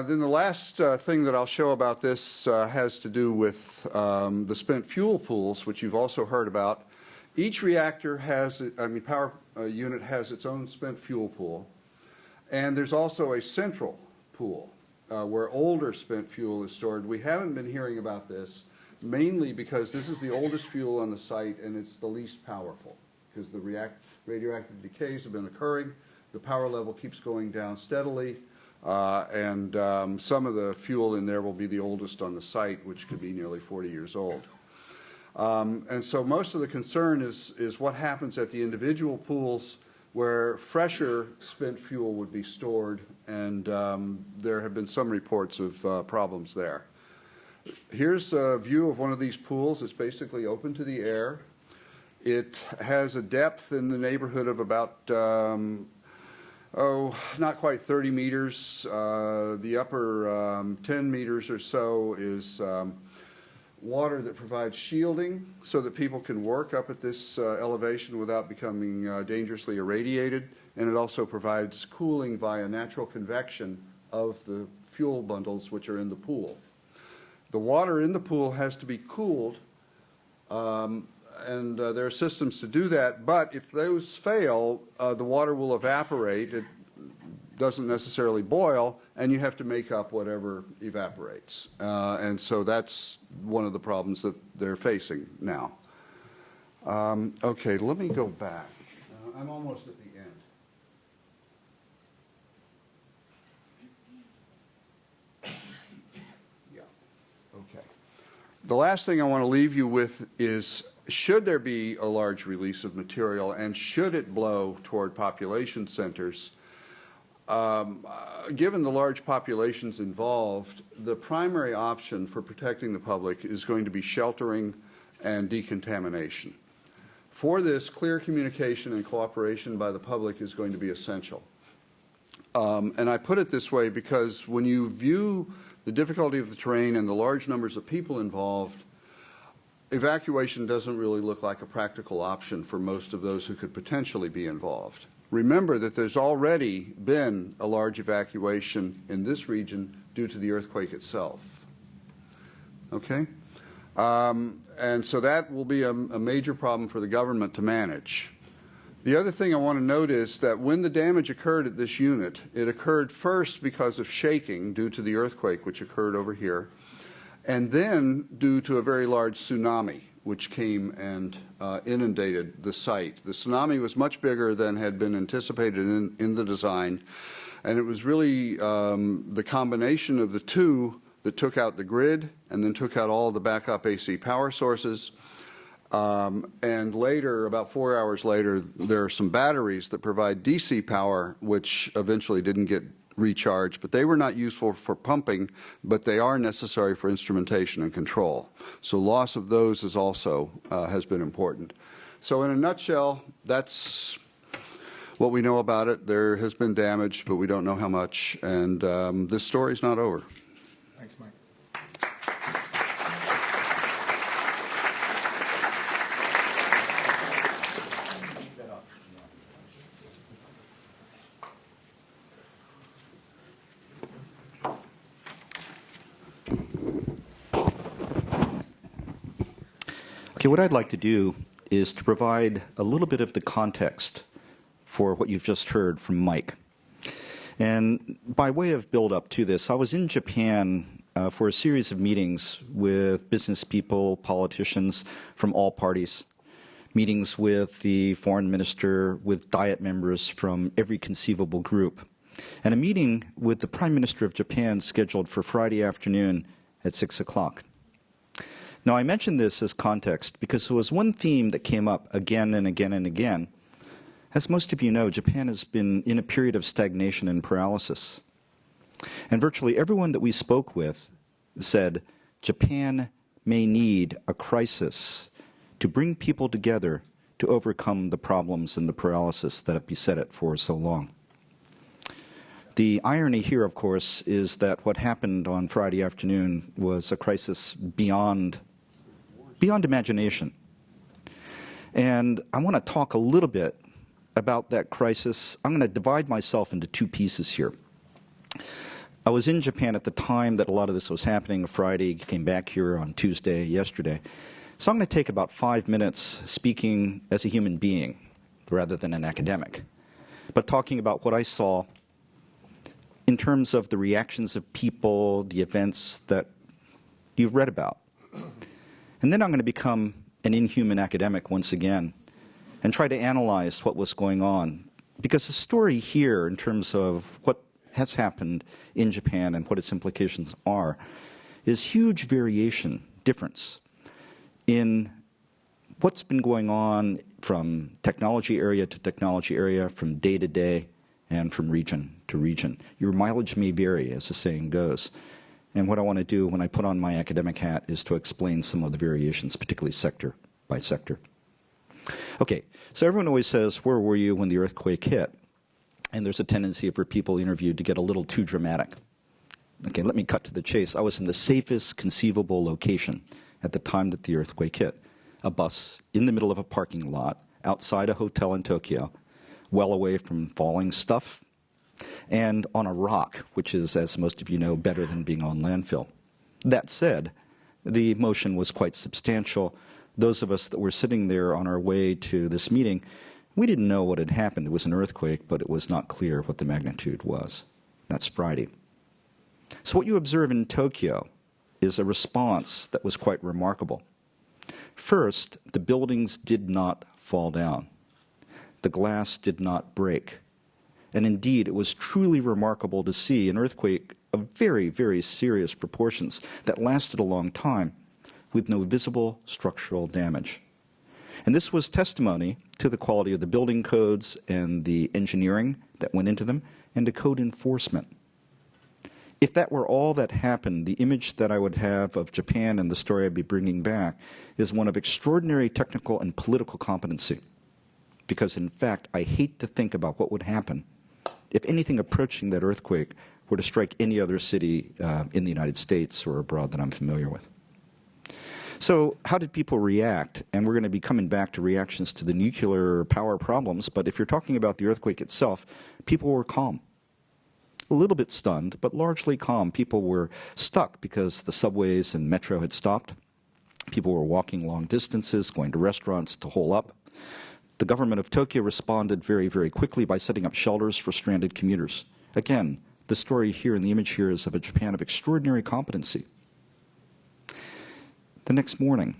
Then the last thing that I'll show about this has to do with the spent fuel pools, which you've also heard about. Each reactor has, power unit has its own spent fuel pool, and there's also a central pool where older spent fuel is stored. We haven't been hearing about this, mainly because this is the oldest fuel on the site and it's the least powerful, because the radioactive decays have been occurring, the power level keeps going down steadily, and some of the fuel in there will be the oldest on the site, which could be nearly 40 years old. And so most of the concern is what happens at the individual pools where fresher spent fuel would be stored, and there have been some reports of problems there. Here's a view of one of these pools. It's basically open to the air. It has a depth in the neighborhood of about, not quite 30 meters. The upper 10 meters or so is water that provides shielding so that people can work up at this elevation without becoming dangerously irradiated, and it also provides cooling via natural convection of the fuel bundles which are in the pool. The water in the pool has to be cooled, and there are systems to do that, but if those fail, the water will evaporate. It doesn't necessarily boil, and you have to make up whatever evaporates. And so that's one of the problems that they're facing now. Okay, let me go back. I'm almost at the end. Yeah, okay. The last thing I want to leave you with is, should there be a large release of material and should it blow toward population centers, given the large populations involved, the primary option for protecting the public is going to be sheltering and decontamination. For this, clear communication and cooperation by the public is going to be essential. And I put it this way because when you view the difficulty of the terrain and the large numbers of people involved, evacuation doesn't really look like a practical option for most of those who could potentially be involved. Remember that there's already been a large evacuation in this region due to the earthquake itself. Okay? And so that will be a major problem for the government to manage. The other thing I want to note is that when the damage occurred at this unit, it occurred first because of shaking due to the earthquake, which occurred over here, and then due to a very large tsunami, which came and inundated the site. The tsunami was much bigger than had been anticipated in the design, and it was really the combination of the two that took out the grid and then took out all the backup AC power sources. And later, about 4 hours later, there are some batteries that provide DC power, which eventually didn't get recharged, but they were not useful for pumping, but they are necessary for instrumentation and control. So loss of those is also has been important. So in a nutshell, that's what we know about it. There has been damage, but we don't know how much, and this story's not over. Thanks, Mike. Okay, what I'd like to do is to provide a little bit of the context for what you've just heard from Mike. And by way of build-up to this, I was in Japan for a series of meetings with business people, politicians from all parties, meetings with the foreign minister, with Diet members from every conceivable group, and a meeting with the Prime Minister of Japan scheduled for Friday afternoon at 6 o'clock. Now, I mention this as context because there was one theme that came up again and again and again. As most of you know, Japan has been in a period of stagnation and paralysis. And virtually everyone that we spoke with said Japan may need a crisis to bring people together to overcome the problems and the paralysis that have beset it for so long. The irony here, of course, is that what happened on Friday afternoon was a crisis beyond imagination. And I want to talk a little bit about that crisis. I'm going to divide myself into two pieces here. I was in Japan at the time that a lot of this was happening, Friday, came back here on Tuesday, yesterday. So I'm going to take about 5 minutes speaking as a human being rather than an academic, but talking about what I saw in terms of the reactions of people, the events that you've read about. And then I'm going to become an inhuman academic once again and try to analyze what was going on. Because the story here, in terms of what has happened in Japan and what its implications are, is huge variation, difference in what's been going on from technology area to technology area, from day to day, and from region to region. Your mileage may vary, as the saying goes. And what I want to do when I put on my academic hat is to explain some of the variations, particularly sector by sector. Okay, so everyone always says, where were you when the earthquake hit? And there's a tendency for people interviewed to get a little too dramatic. Okay, let me cut to the chase. I was in the safest conceivable location at the time that the earthquake hit. A bus in the middle of a parking lot outside a hotel in Tokyo, well away from falling stuff, and on a rock, which is, as most of you know, better than being on landfill. That said, the motion was quite substantial. Those of us that were sitting there on our way to this meeting, we didn't know what had happened. It was an earthquake, but it was not clear what the magnitude was. That's Friday. So what you observe in Tokyo is a response that was quite remarkable. First, the buildings did not fall down. The glass did not break. And indeed, it was truly remarkable to see an earthquake of very, very serious proportions that lasted a long time with no visible structural damage. And this was testimony to the quality of the building codes and the engineering that went into them and to code enforcement. if that were all that happened, the image that I would have of Japan and the story I'd be bringing back is one of extraordinary technical and political competency. Because, in fact, I hate to think about what would happen if anything approaching that earthquake were to strike any other city in the United States or abroad that I'm familiar with. So how did people react? And we're going to be coming back to reactions to the nuclear power problems, but if you're talking about the earthquake itself, people were calm. A little bit stunned, but largely calm. People were stuck because the subways and metro had stopped. People were walking long distances, going to restaurants to hole up. The government of Tokyo responded very, very quickly by setting up shelters for stranded commuters. Again, the story here and the image here is of a Japan of extraordinary competency. The next morning,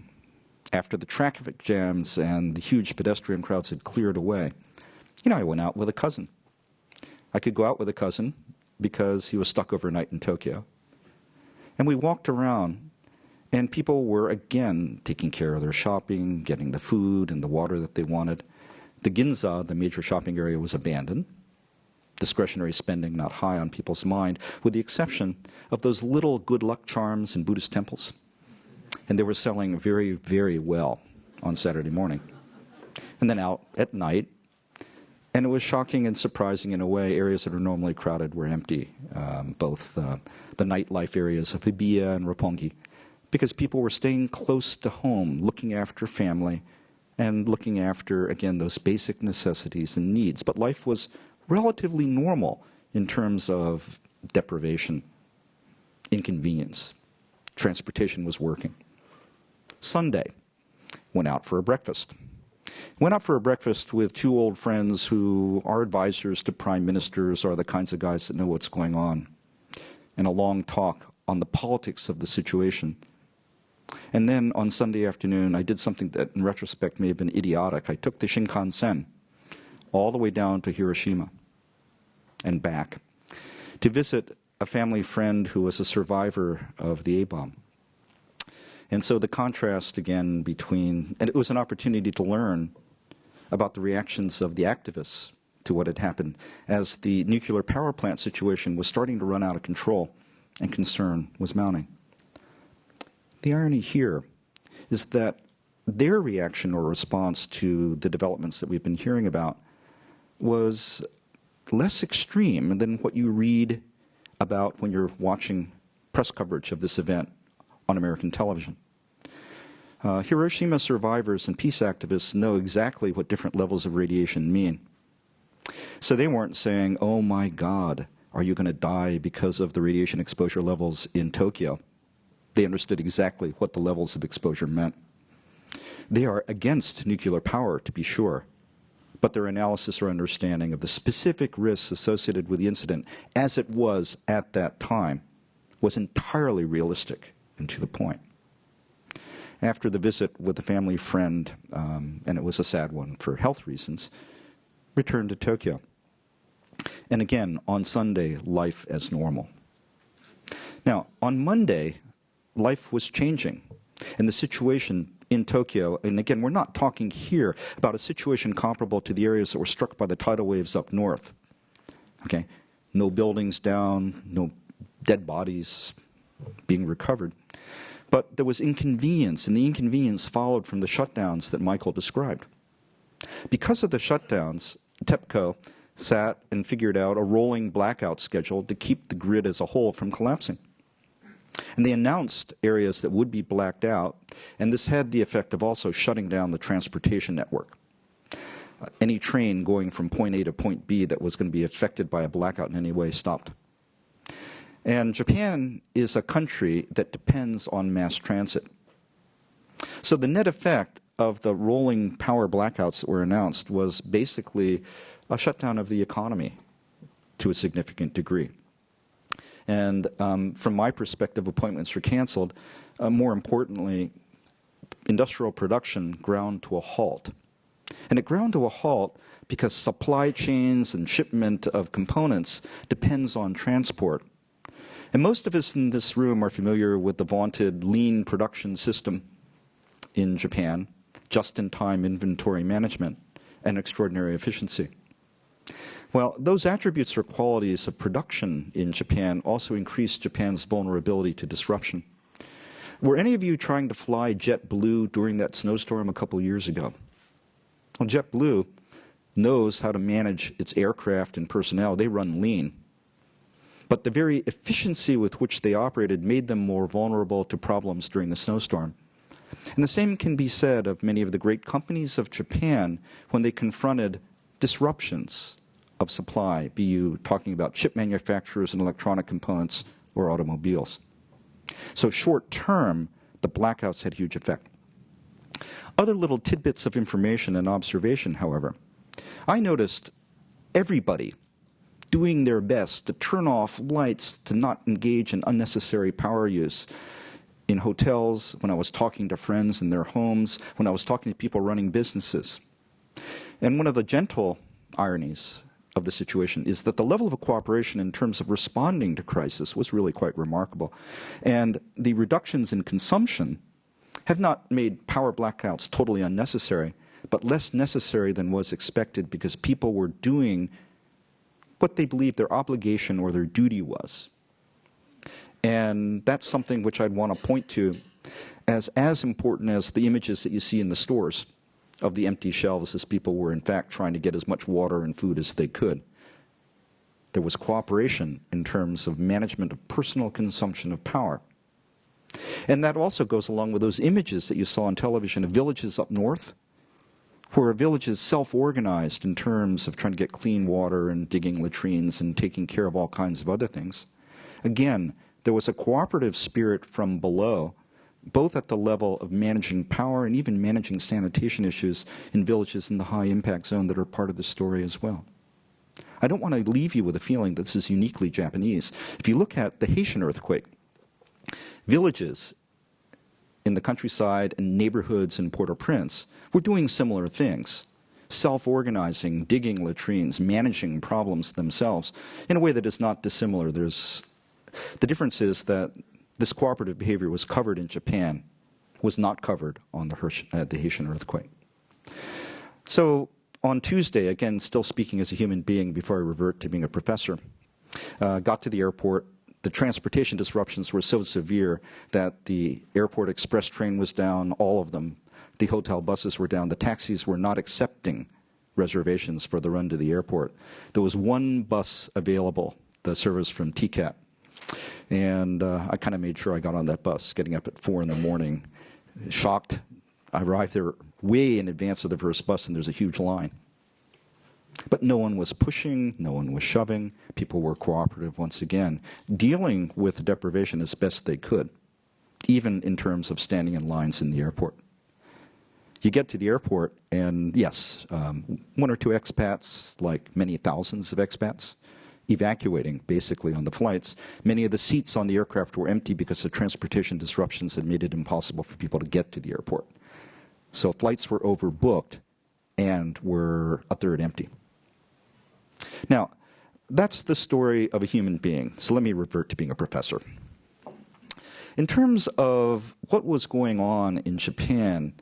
after the traffic jams and the huge pedestrian crowds had cleared away, I went out with a cousin. I could go out with a cousin because he was stuck overnight in Tokyo. And we walked around, and people were, again, taking care of their shopping, getting the food and the water that they wanted. The Ginza, the major shopping area, was abandoned. Discretionary spending not high on people's mind, with the exception of those little good luck charms in Buddhist temples. And they were selling very, very well on Saturday morning. And then out at night, and it was shocking and surprising in a way, areas that are normally crowded were empty, both the nightlife areas of Hibiya and Roppongi, because people were staying close to home, looking after family, and looking after, again, those basic necessities and needs. But life was relatively normal in terms of deprivation, inconvenience. Transportation was working. Sunday, went out for a breakfast. Went out for a breakfast with two old friends who are advisors to prime ministers, are the kinds of guys that know what's going on, and a long talk on the politics of the situation. And then on Sunday afternoon, I did something that in retrospect may have been idiotic. I took the Shinkansen all the way down to Hiroshima and back to visit a family friend who was a survivor of the A-bomb. And so the contrast again between, and it was an opportunity to learn about the reactions of the activists to what had happened as the nuclear power plant situation was starting to run out of control and concern was mounting. The irony here is that their reaction or response to the developments that we've been hearing about was less extreme than what you read about when you're watching press coverage of this event on American television. Hiroshima survivors and peace activists know exactly what different levels of radiation mean. So they weren't saying, oh my God, are you going to die because of the radiation exposure levels in Tokyo? They understood exactly what the levels of exposure meant. They are against nuclear power, to be sure, but their analysis or understanding of the specific risks associated with the incident as it was at that time was entirely realistic and to the point. After the visit with a family friend, and it was a sad one for health reasons, returned to Tokyo. And again, on Sunday, life as normal. Now, on Monday, life was changing, and the situation in Tokyo, and again, we're not talking here about a situation comparable to the areas that were struck by the tidal waves up north. Okay? No buildings down, no dead bodies being recovered. But there was inconvenience, and the inconvenience followed from the shutdowns that Michael described. Because of the shutdowns, TEPCO sat and figured out a rolling blackout schedule to keep the grid as a whole from collapsing. And they announced areas that would be blacked out, and this had the effect of also shutting down the transportation network. Any train going from point A to point B that was going to be affected by a blackout in any way stopped. And Japan is a country that depends on mass transit. So the net effect of the rolling power blackouts that were announced was basically a shutdown of the economy to a significant degree. And from my perspective, appointments were canceled. More importantly, industrial production ground to a halt. And it ground to a halt because supply chains and shipment of components depends on transport. And most of us in this room are familiar with the vaunted lean production system in Japan, just-in-time inventory management, and extraordinary efficiency. Well, those attributes or qualities of production in Japan also increased Japan's vulnerability to disruption. Were any of you trying to fly JetBlue during that snowstorm a couple years ago? Well, JetBlue knows how to manage its aircraft and personnel. They run lean. But the very efficiency with which they operated made them more vulnerable to problems during the snowstorm. And the same can be said of many of the great companies of Japan when they confronted disruptions of supply, be you talking about chip manufacturers and electronic components or automobiles. So short term, the blackouts had huge effect. Other little tidbits of information and observation, however. I noticed everybody doing their best to turn off lights, to not engage in unnecessary power use in hotels, when I was talking to friends in their homes, when I was talking to people running businesses. And one of the gentle ironies of the situation is that the level of cooperation in terms of responding to crisis was really quite remarkable. And the reductions in consumption have not made power blackouts totally unnecessary, but less necessary than was expected because people were doing what they believed their obligation or their duty was. And that's something which I'd want to point to as important as the images that you see in the stores of the empty shelves as people were in fact trying to get as much water and food as they could. There was cooperation in terms of management of personal consumption of power. And that also goes along with those images that you saw on television of villages up north, where villages self-organized in terms of trying to get clean water and digging latrines and taking care of all kinds of other things. Again, there was a cooperative spirit from below, both at the level of managing power and even managing sanitation issues in villages in the high impact zone that are part of the story as well. I don't want to leave you with a feeling that this is uniquely Japanese. If you look at the Haitian earthquake, villages in the countryside and neighborhoods in Port-au-Prince were doing similar things, self-organizing, digging latrines, managing problems themselves in a way that is not dissimilar. The difference is that this cooperative behavior was covered in Japan, was not covered on the Haitian earthquake. So on Tuesday, again, still speaking as a human being before I revert to being a professor, got to the airport. The transportation disruptions were so severe that the airport express train was down, all of them. The hotel buses were down. The taxis were not accepting reservations for the run to the airport. There was one bus available, the service from TCAT. And I kind of made sure I got on that bus, getting up at 4 in the morning, shocked. I arrived there way in advance of the first bus, and there's a huge line. But no one was pushing, no one was shoving. People were cooperative once again, dealing with deprivation as best they could, even in terms of standing in lines in the airport. You get to the airport, and yes, 1 or 2 expats, like many thousands of expats, evacuating basically on the flights. Many of the seats on the aircraft were empty because the transportation disruptions had made it impossible for people to get to the airport. So flights were overbooked and were a third empty. Now, that's the story of a human being. So let me revert to being a professor. In terms of what was going on in Japan,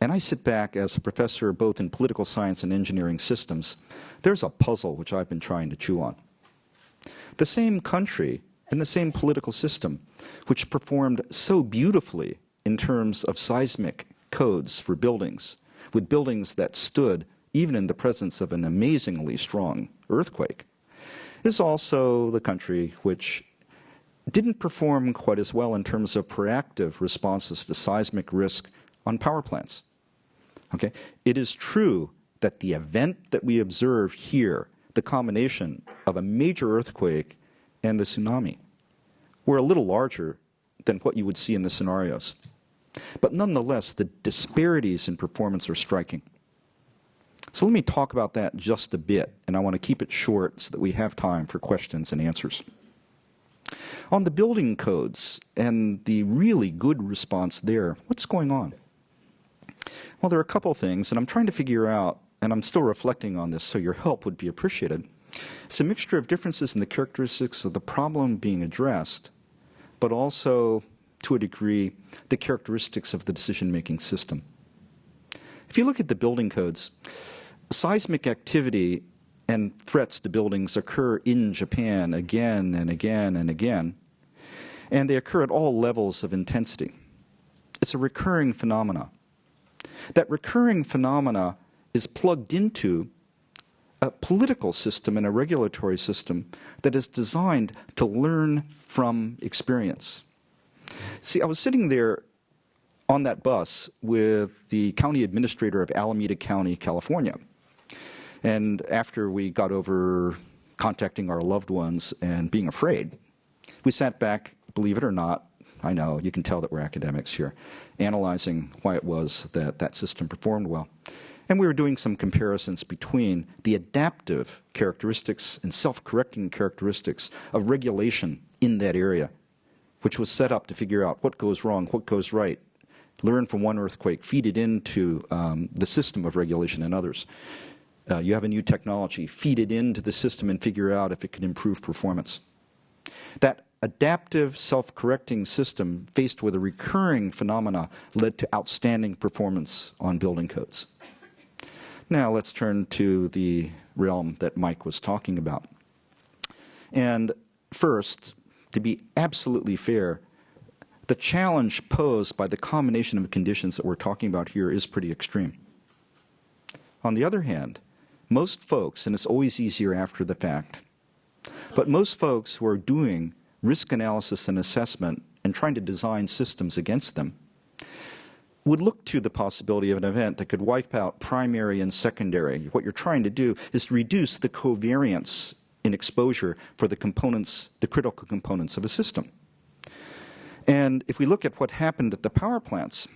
and I sit back as a professor both in political science and engineering systems, there's a puzzle which I've been trying to chew on. The same country and the same political system, which performed so beautifully in terms of seismic codes for buildings, with buildings that stood even in the presence of an amazingly strong earthquake, is also the country which didn't perform quite as well in terms of proactive responses to seismic risk on power plants. Okay? It is true that the event that we observe here, the combination of a major earthquake and the tsunami, were a little larger than what you would see in the scenarios. But nonetheless, the disparities in performance are striking. So let me talk about that just a bit, and I want to keep it short so that we have time for questions and answers. On the building codes and the really good response there, what's going on? Well, there are a couple things, and I'm trying to figure out, and I'm still reflecting on this, so your help would be appreciated. It's a mixture of differences in the characteristics of the problem being addressed, but also, to a degree, the characteristics of the decision-making system. If you look at the building codes, seismic activity and threats to buildings occur in Japan again and again and again, and they occur at all levels of intensity. It's a recurring phenomena. That recurring phenomena is plugged into a political system and a regulatory system that is designed to learn from experience. See, I was sitting there on that bus with the county administrator of Alameda County, California. And after we got over contacting our loved ones and being afraid, we sat back, believe it or not, I know, you can tell that we're academics here, analyzing why it was that that system performed well. And we were doing some comparisons between the adaptive characteristics and self-correcting characteristics of regulation in that area, which was set up to figure out what goes wrong, what goes right, learn from one earthquake, feed it into the system of regulation in others. You have a new technology, feed it into the system and figure out if it can improve performance. That adaptive, self-correcting system faced with a recurring phenomena led to outstanding performance on building codes. Now let's turn to the realm that Mike was talking about. And first, to be absolutely fair, the challenge posed by the combination of conditions that we're talking about here is pretty extreme. On the other hand, most folks, and it's always easier after the fact, but most folks who are doing risk analysis and assessment and trying to design systems against them would look to the possibility of an event that could wipe out primary and secondary. What you're trying to do is to reduce the covariance in exposure for the components, the critical components of a system. And if we look at what happened at the power plants,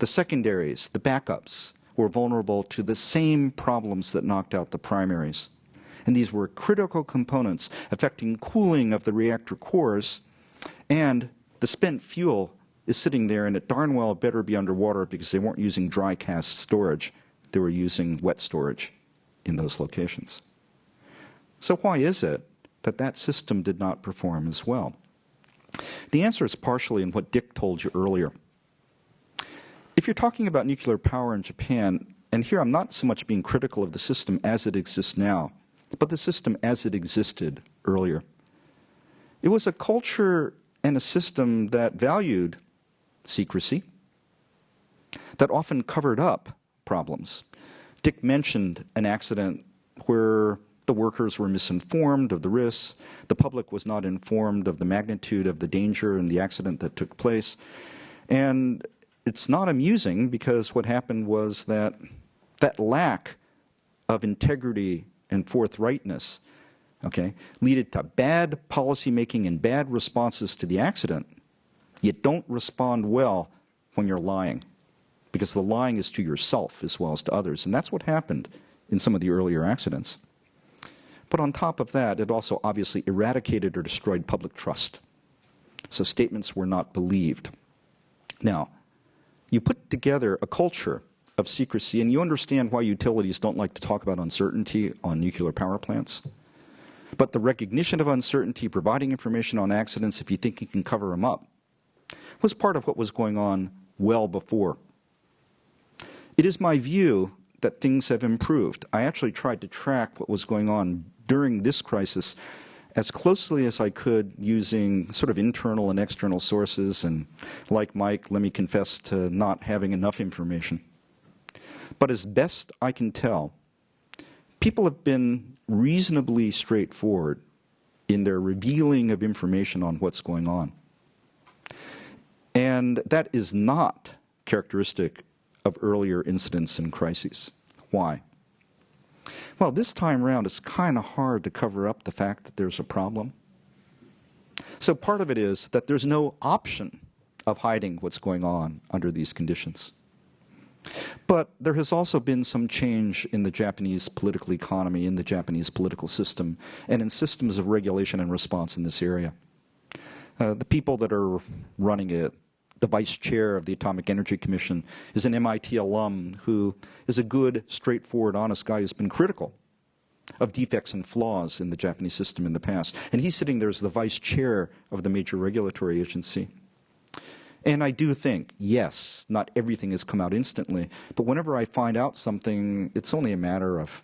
the secondaries, the backups, were vulnerable to the same problems that knocked out the primaries. And these were critical components affecting cooling of the reactor cores, and the spent fuel is sitting there, and it darn well better be underwater because they weren't using dry cast storage. They were using wet storage in those locations. So why is it that that system did not perform as well? The answer is partially in what Dick told you earlier. If you're talking about nuclear power in Japan, and here I'm not so much being critical of the system as it exists now, but the system as it existed earlier, it was a culture and a system that valued secrecy, that often covered up problems. Dick mentioned an accident where the workers were misinformed of the risks, the public was not informed of the magnitude of the danger and the accident that took place, and it's not amusing because what happened was that that lack of integrity and forthrightness, okay, led to bad policymaking and bad responses to the accident. You don't respond well when you're lying, because the lying is to yourself as well as to others, and that's what happened in some of the earlier accidents. But on top of that, it also obviously eradicated or destroyed public trust. So statements were not believed. Now, you put together a culture of secrecy, and you understand why utilities don't like to talk about uncertainty on nuclear power plants. But the recognition of uncertainty, providing information on accidents if you think you can cover them up, was part of what was going on well before. It is my view that things have improved. I actually tried to track what was going on during this crisis as closely as I could using sort of internal and external sources, and like Mike, let me confess to not having enough information. But as best I can tell, people have been reasonably straightforward in their revealing of information on what's going on. And that is not characteristic of earlier incidents and crises. Why? Well, this time around, it's kind of hard to cover up the fact that there's a problem. So part of it is that there's no option of hiding what's going on under these conditions. But there has also been some change in the Japanese political economy, in the Japanese political system, and in systems of regulation and response in this area. The people that are running it, the vice chair of the Atomic Energy Commission, is an MIT alum who is a good, straightforward, honest guy who's been critical of defects and flaws in the Japanese system in the past. And he's sitting there as the vice chair of the major regulatory agency. And I do think, yes, not everything has come out instantly, but whenever I find out something, it's only a matter of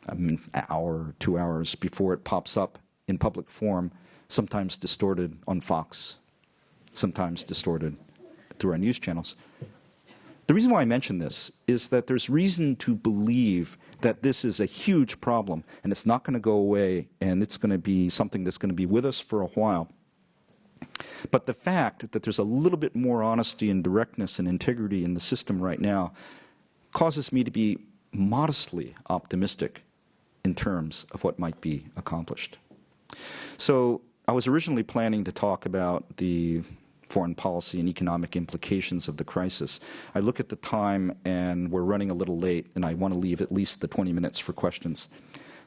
an hour, 2 hours before it pops up in public form, sometimes distorted on Fox, sometimes distorted through our news channels. The reason why I mention this is that there's reason to believe that this is a huge problem and it's not going to go away and it's going to be something that's going to be with us for a while. But the fact that there's a little bit more honesty and directness and integrity in the system right now causes me to be modestly optimistic in terms of what might be accomplished. So I was originally planning to talk about the foreign policy and economic implications of the crisis. I look at the time and we're running a little late and I want to leave at least the 20 minutes for questions.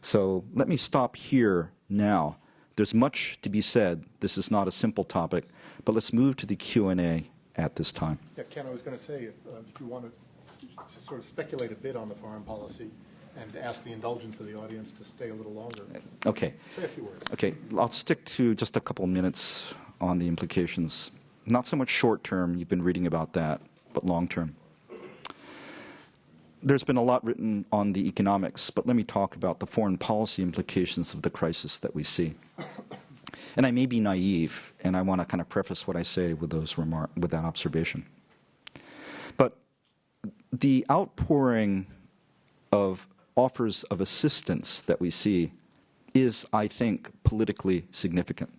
So let me stop here now. There's much to be said. This is not a simple topic, but let's move to the Q&A at this time. Yeah, Ken, I was going to say, if you want to sort of speculate a bit on the foreign policy and ask the indulgence of the audience to stay a little longer. Okay. Say a few words. Okay, I'll stick to just a couple minutes on the implications. Not so much short term, you've been reading about that, but long term. There's been a lot written on the economics, but let me talk about the foreign policy implications of the crisis that we see. And I may be naive, and I want to kind of preface what I say with with that observation. But the outpouring of offers of assistance that we see is, I think, politically significant.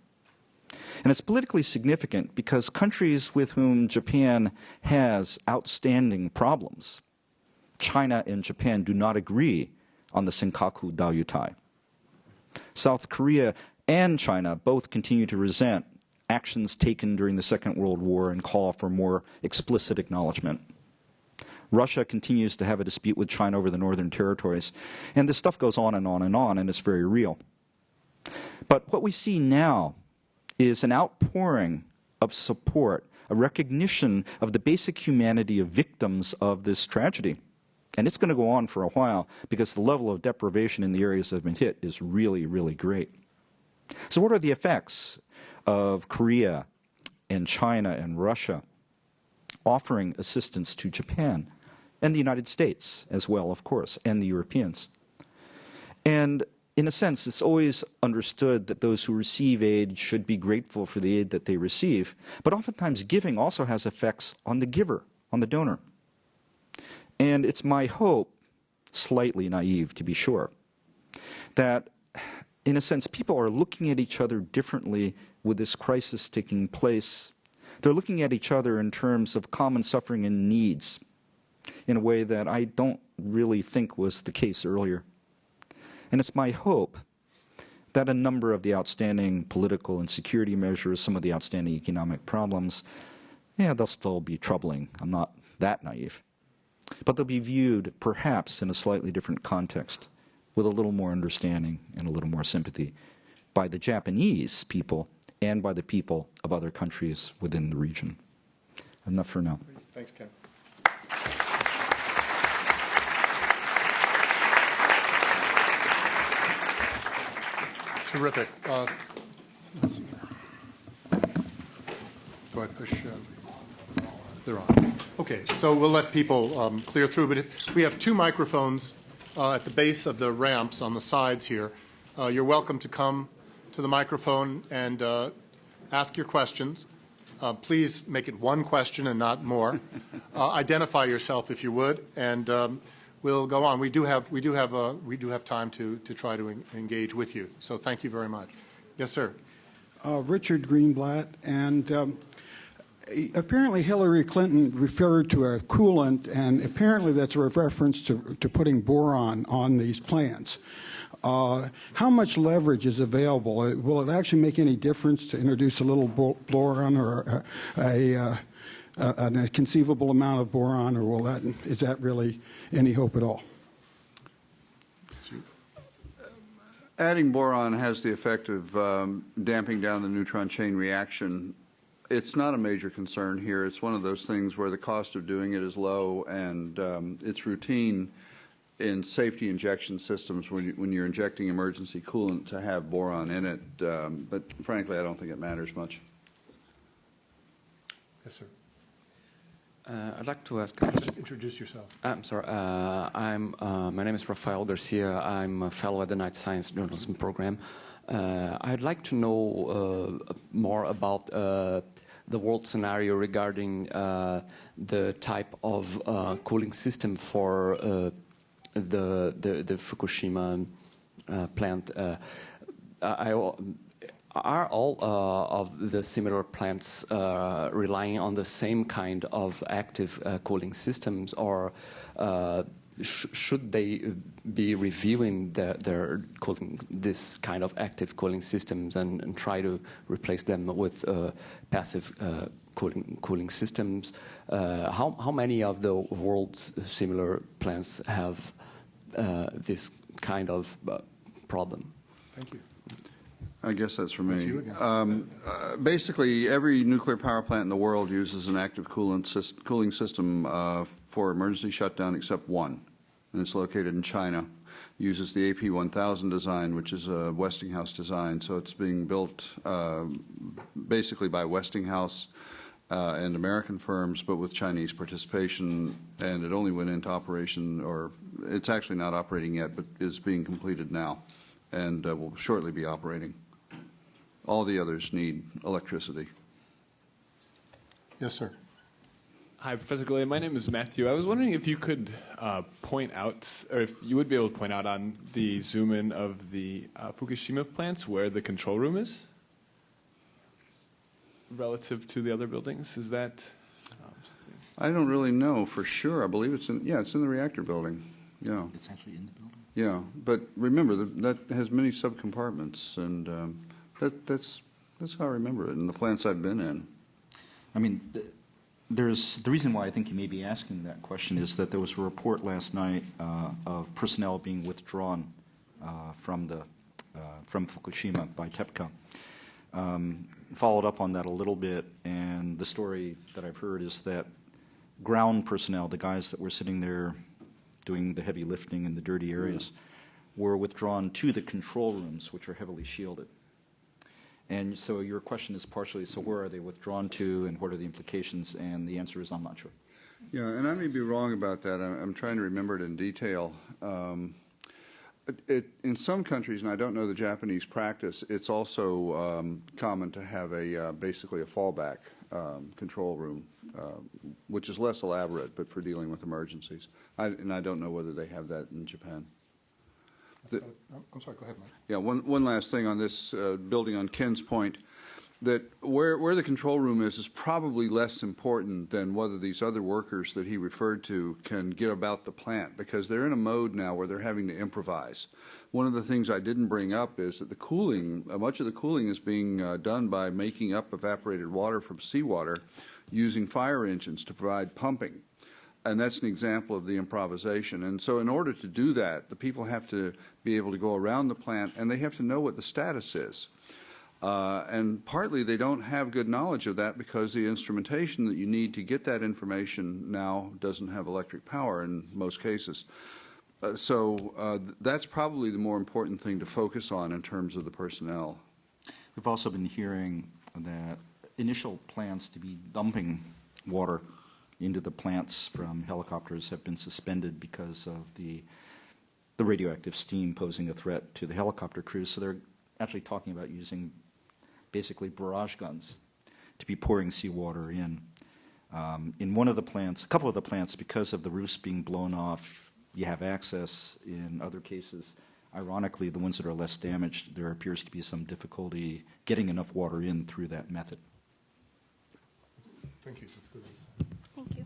And it's politically significant because countries with whom Japan has outstanding problems, China and Japan do not agree on the Senkaku Daiyutai. South Korea and China both continue to resent actions taken during the Second World War and call for more explicit acknowledgement. Russia continues to have a dispute with China over the northern territories. And this stuff goes on and on and on, and it's very real. But what we see now is an outpouring of support, a recognition of the basic humanity of victims of this tragedy. And it's going to go on for a while because the level of deprivation in the areas that have been hit is really, really great. So what are the effects of Korea and China and Russia offering assistance to Japan and the United States as well, of course, and the Europeans? And in a sense, it's always understood that those who receive aid should be grateful for the aid that they receive. But oftentimes giving also has effects on the giver, on the donor. And it's my hope, slightly naive to be sure, that in a sense people are looking at each other differently with this crisis taking place. They're looking at each other in terms of common suffering and needs in a way that I don't really think was the case earlier. And it's my hope that a number of the outstanding political and security measures, some of the outstanding economic problems, yeah, they'll still be troubling. I'm not that naive. But they'll be viewed perhaps in a slightly different context with a little more understanding and a little more sympathy by the Japanese people and by the people of other countries within the region. Enough for now. Thanks, Ken. Terrific. Let's see. Go ahead, push. They're on. Okay, so we'll let people clear through, but we have two microphones at the base of the ramps on the sides here. You're welcome to come to the microphone and ask your questions. Please make it one question and not more. Identify yourself if you would, and we'll go on. We do have time to try to engage with you. So thank you very much. Yes, sir. Richard Greenblatt, and apparently Hillary Clinton referred to a coolant, and apparently that's a reference to putting boron on these plants. How much leverage is available? Will it actually make any difference to introduce a little boron or a conceivable amount of boron, or is that really any hope at all? Adding boron has the effect of damping down the neutron chain reaction. It's not a major concern here. It's one of those things where the cost of doing it is low, and it's routine in safety injection systems when you're injecting emergency coolant to have boron in it. But frankly, I don't think it matters much. Yes, sir. I'd like to ask. Just introduce yourself. I'm sorry. My name is Rafael Garcia. I'm a fellow at the Night Science Journalism Program. I'd like to know more about the world scenario regarding the type of cooling system for the Fukushima plant. Are all of the similar plants relying on the same kind of active cooling systems, or should they be reviewing this kind of active cooling systems and try to replace them with passive cooling systems? How many of the world's similar plants have this kind of problem? Thank you. I guess that's for That's me. you again. Basically, every nuclear power plant in the world uses an active cooling system for emergency shutdown except one, and it's located in China. Uses the AP1000 design, which is a Westinghouse design, so it's being built basically by Westinghouse and American firms, but with Chinese participation, and it only went into operation, or it's actually not operating yet, but is being completed now, and will shortly be operating. All the others need electricity. Yes, sir. Hi, Professor Golay. My name is Matthew. I was wondering if you could point out, or if you would be able to point out on the zoom-in of the Fukushima plants where the control room is relative to the other buildings. Is that? I don't really know for sure. I believe it's in, it's in the reactor building. Yeah. It's actually in the building? Yeah, but remember, that has many subcompartments, and that's how I remember it in the plants I've been in. I mean, the reason why I think you may be asking that question is that there was a report last night of personnel being withdrawn from Fukushima by TEPCO. Followed up on that a little bit, and the story that I've heard is that ground personnel, the guys that were sitting there doing the heavy lifting in the dirty areas, were withdrawn to the control rooms, which are heavily shielded. And so your question is partially, so where are they withdrawn to, and what are the implications? And the answer is, I'm not sure. Yeah, and I may be wrong about that. I'm trying to remember it in detail. In some countries, and I don't know the Japanese practice, it's also common to have basically a fallback control room, which is less elaborate, but for dealing with emergencies. And I don't know whether they have that in Japan. I'm sorry, go ahead, Mike. Yeah, one last thing on this, building on Ken's point, that where the control room is probably less important than whether these other workers that he referred to can get about the plant, because they're in a mode now where they're having to improvise. One of the things I didn't bring up is that the cooling, much of the cooling is being done by making up evaporated water from seawater using fire engines to provide pumping. And that's an example of the improvisation. And so in order to do that, the people have to be able to go around the plant, and they have to know what the status is. And partly they don't have good knowledge of that because the instrumentation that you need to get that information now doesn't have electric power in most cases. So that's probably the more important thing to focus on in terms of the personnel. We've also been hearing that initial plans to be dumping water into the plants from helicopters have been suspended because of the radioactive steam posing a threat to the helicopter crews. So they're actually talking about using basically barrage guns to be pouring seawater in. In one of the plants, a couple of the plants, because of the roofs being blown off, you have access. In other cases, ironically, the ones that are less damaged, there appears to be some difficulty getting enough water in through that method. Thank you. That's good. Thank you.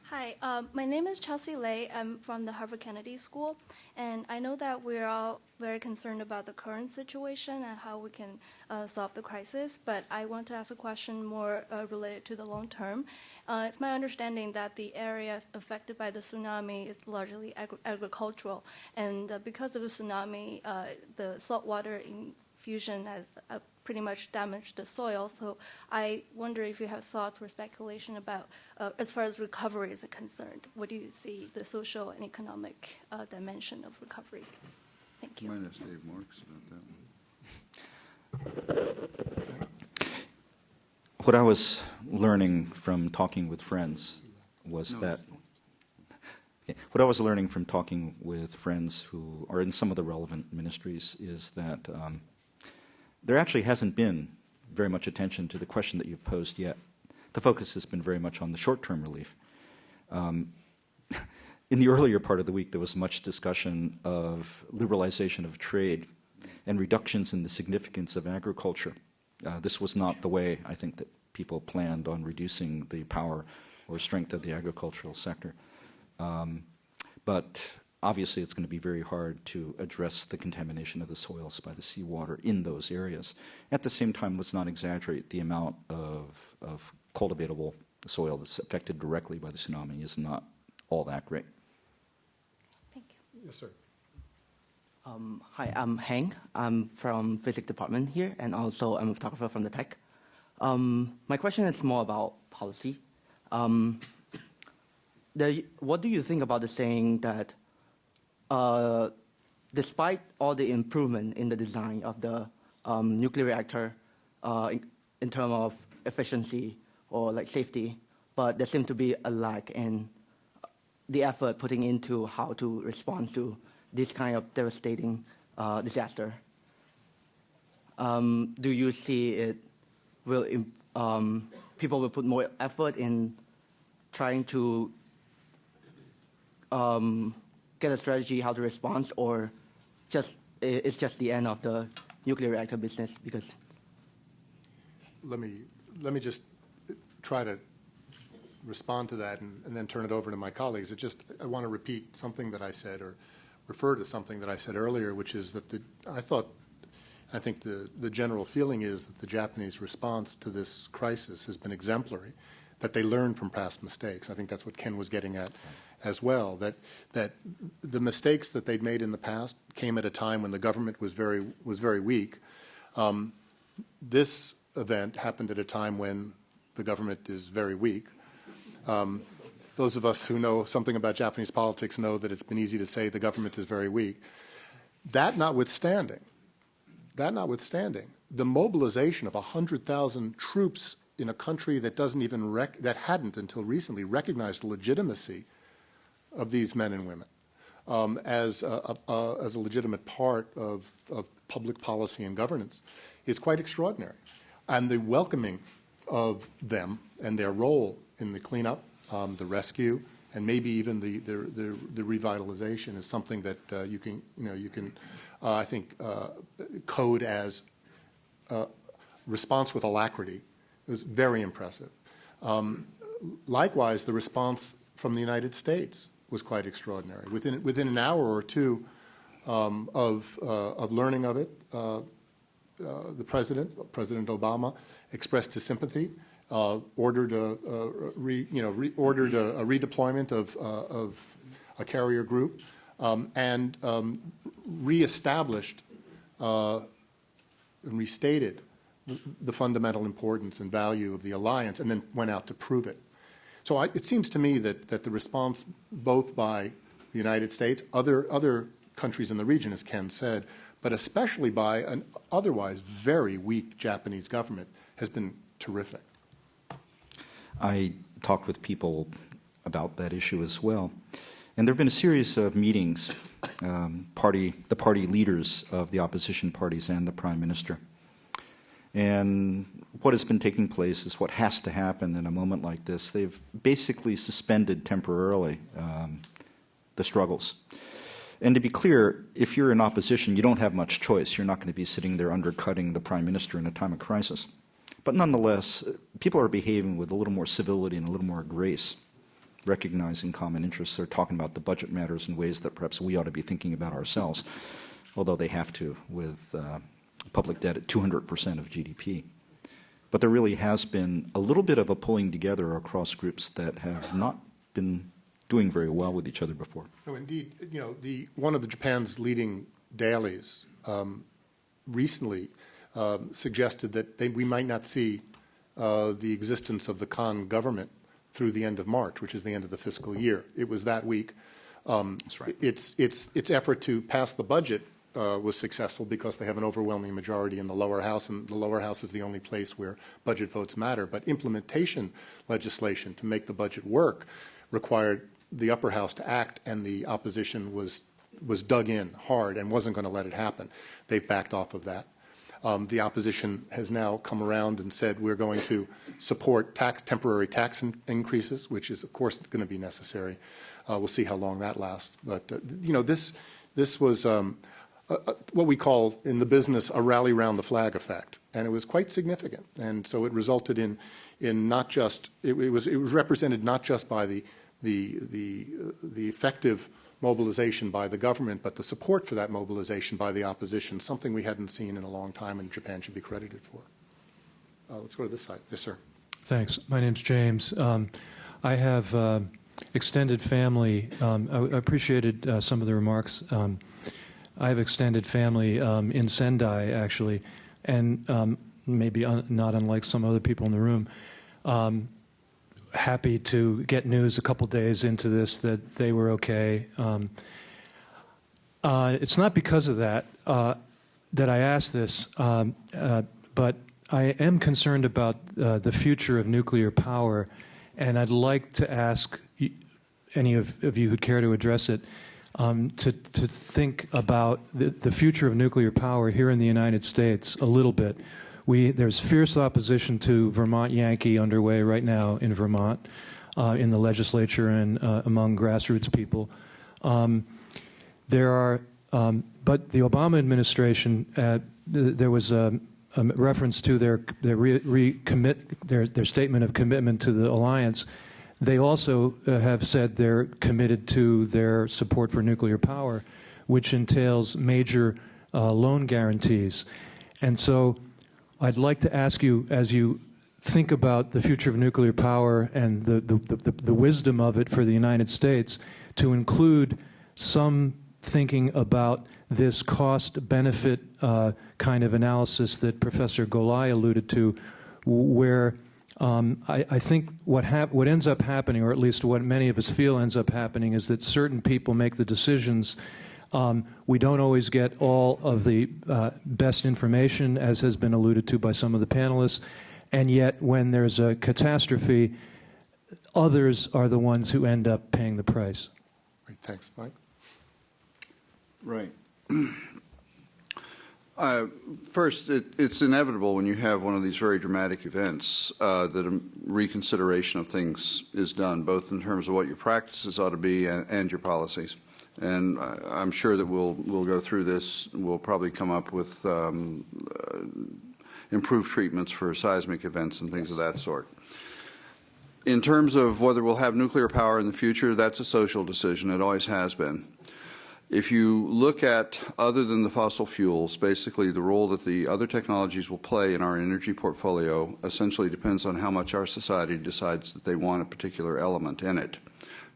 Hi, my name is Chelsea Lei. I'm from the Harvard Kennedy School, and I know that we're all very concerned about the current situation and how we can solve the crisis, but I want to ask a question more related to the long term. It's my understanding that the areas affected by the tsunami is largely agricultural, and because of the tsunami, the saltwater infusion has pretty much damaged the soil. So I wonder if you have thoughts or speculation about, as far as recovery is concerned, what do you see the social and economic dimension of recovery? Thank you. Might ask Dave Marks about that one. What I was learning from talking with friends was that what I was learning from talking with friends who are in some of the relevant ministries is that there actually hasn't been very much attention to the question that you've posed yet. The focus has been very much on the short-term relief. In the earlier part of the week, there was much discussion of liberalization of trade and reductions in the significance of agriculture. This was not the way, I think, that people planned on reducing the power or strength of the agricultural sector. But obviously it's going to be very hard to address the contamination of the soils by the seawater in those areas. At the same time, let's not exaggerate the amount of cultivatable soil that's affected directly by the tsunami is not all that great. Thank you. Yes, sir. Hi, I'm Hank. I'm from physics department here, and also I'm a photographer from the tech. My question is more about policy. What do you think about the saying that despite all the improvement in the design of the nuclear reactor in terms of efficiency or like safety, but there seems to be a lack in the effort putting into how to respond to this kind of devastating disaster? Do you see it will people will put more effort in trying to get a strategy how to respond, or it's just the end of the nuclear reactor business? Because Let me just try to respond to that and then turn it over to my colleagues. I want to repeat something that I said, or refer to something that I said earlier, which is that I think the general feeling is that the Japanese response to this crisis has been exemplary, that they learned from past mistakes. I think that's what Ken was getting at as well, that the mistakes that they'd made in the past came at a time when the government was very weak. This event happened at a time when the government is very weak. Those of us who know something about Japanese politics know that it's been easy to say the government is very weak. That notwithstanding, the mobilization of 100,000 troops in a country that that hadn't until recently recognized the legitimacy of these men and women as a legitimate part of public policy and governance is quite extraordinary. And the welcoming of them and their role in the cleanup, the rescue, and maybe even the revitalization is something that you can I think code as response with alacrity. It was very impressive. Likewise, the response from the United States was quite extraordinary. Within an hour or two of learning of it, the President Obama, expressed his sympathy, ordered a redeployment of a carrier group, and reestablished and restated the fundamental importance and value of the alliance, and then went out to prove it. So it seems to me that the response, both by the United States, other countries in the region, as Ken said, but especially by an otherwise very weak Japanese government, has been terrific. I talked with people about that issue as well. And there have been a series of meetings, the party leaders of the opposition parties and the Prime Minister. And what has been taking place is what has to happen in a moment like this. They've basically suspended temporarily the struggles. And to be clear, if you're in opposition, you don't have much choice. You're not going to be sitting there undercutting the Prime Minister in a time of crisis. But nonetheless, people are behaving with a little more civility and a little more grace, recognizing common interests. They're talking about the budget matters in ways that perhaps we ought to be thinking about ourselves, although they have to with public debt at 200% of GDP. But there really has been a little bit of a pulling together across groups that have not been doing very well with each other before. No, indeed. One of Japan's leading dailies recently suggested that we might not see the existence of the Khan government through the end of March, which is the end of the fiscal year. It was that weak. That's right. Its effort to pass the budget was successful because they have an overwhelming majority in the lower house, and the lower house is the only place where budget votes matter. But implementation legislation to make the budget work required the upper house to act, and the opposition was dug in hard and wasn't going to let it happen. They backed off of that. The opposition has now come around and said we're going to support temporary tax increases, which is, of course, going to be necessary. We'll see how long that lasts. But, this was what we call in the business a rally round the flag effect, and it was quite significant. And so it resulted in not just it was represented not just by the effective mobilization by the government, but the support for that mobilization by the opposition, something we hadn't seen in a long time and Japan should be credited for. Let's go to this side. Yes, sir. Thanks. My name's James. I have extended family. I appreciated some of the remarks. I have extended family in Sendai, actually, and maybe not unlike some other people in the room. Happy to get news a couple days into this that they were okay. It's not because of that that I asked this, but I am concerned about the future of nuclear power, and I'd like to ask any of you who'd care to address it to think about the future of nuclear power here in the United States a little bit. There's fierce opposition to Vermont Yankee underway right now in Vermont, in the legislature and among grassroots people. There are, but the Obama administration, there was a reference to their statement of commitment to the alliance. They also have said they're committed to their support for nuclear power, which entails major loan guarantees. And so I'd like to ask you, as you think about the future of nuclear power and the wisdom of it for the United States, to include some thinking about this cost-benefit kind of analysis that Professor Golay alluded to, where I think what ends up happening, or at least what many of us feel ends up happening, is that certain people make the decisions. We don't always get all of the best information, as has been alluded to by some of the panelists, and yet when there's a catastrophe, others are the ones who end up paying the price. Great, thanks. Mike? Right. First, it's inevitable when you have one of these very dramatic events that a reconsideration of things is done, both in terms of what your practices ought to be and your policies. And I'm sure that we'll go through this. We'll probably come up with improved treatments for seismic events and things of that sort. In terms of whether we'll have nuclear power in the future, that's a social decision. It always has been. If you look at, other than the fossil fuels, basically the role that the other technologies will play in our energy portfolio essentially depends on how much our society decides that they want a particular element in it,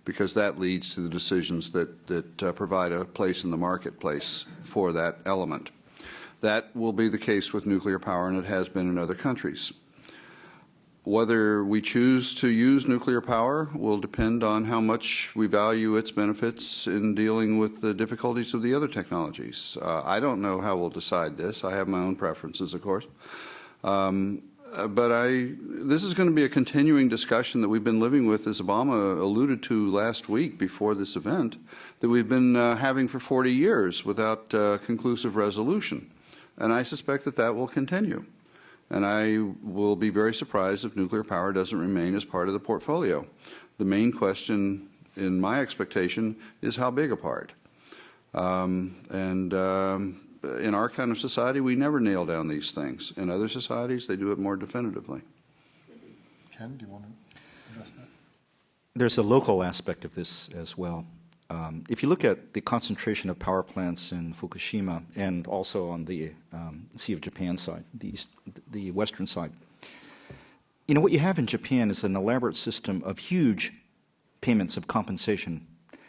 because that leads to the decisions that provide a place in the marketplace for that element. That will be the case with nuclear power, and it has been in other countries. Whether we choose to use nuclear power will depend on how much we value its benefits in dealing with the difficulties of the other technologies. I don't know how we'll decide this. I have my own preferences, of course. But this is going to be a continuing discussion that we've been living with, as Obama alluded to last week before this event, that we've been having for 40 years without conclusive resolution. And I suspect that that will continue. And I will be very surprised if nuclear power doesn't remain as part of the portfolio. The main question, in my expectation, is how big a part. In our kind of society, we never nail down these things. In other societies, they do it more definitively. Ken, do you want to address that? There's a local aspect of this as well. If you look at the concentration of power plants in Fukushima and also on the Sea of Japan side, the western side, you know, what you have in Japan is an elaborate system of huge payments of compensation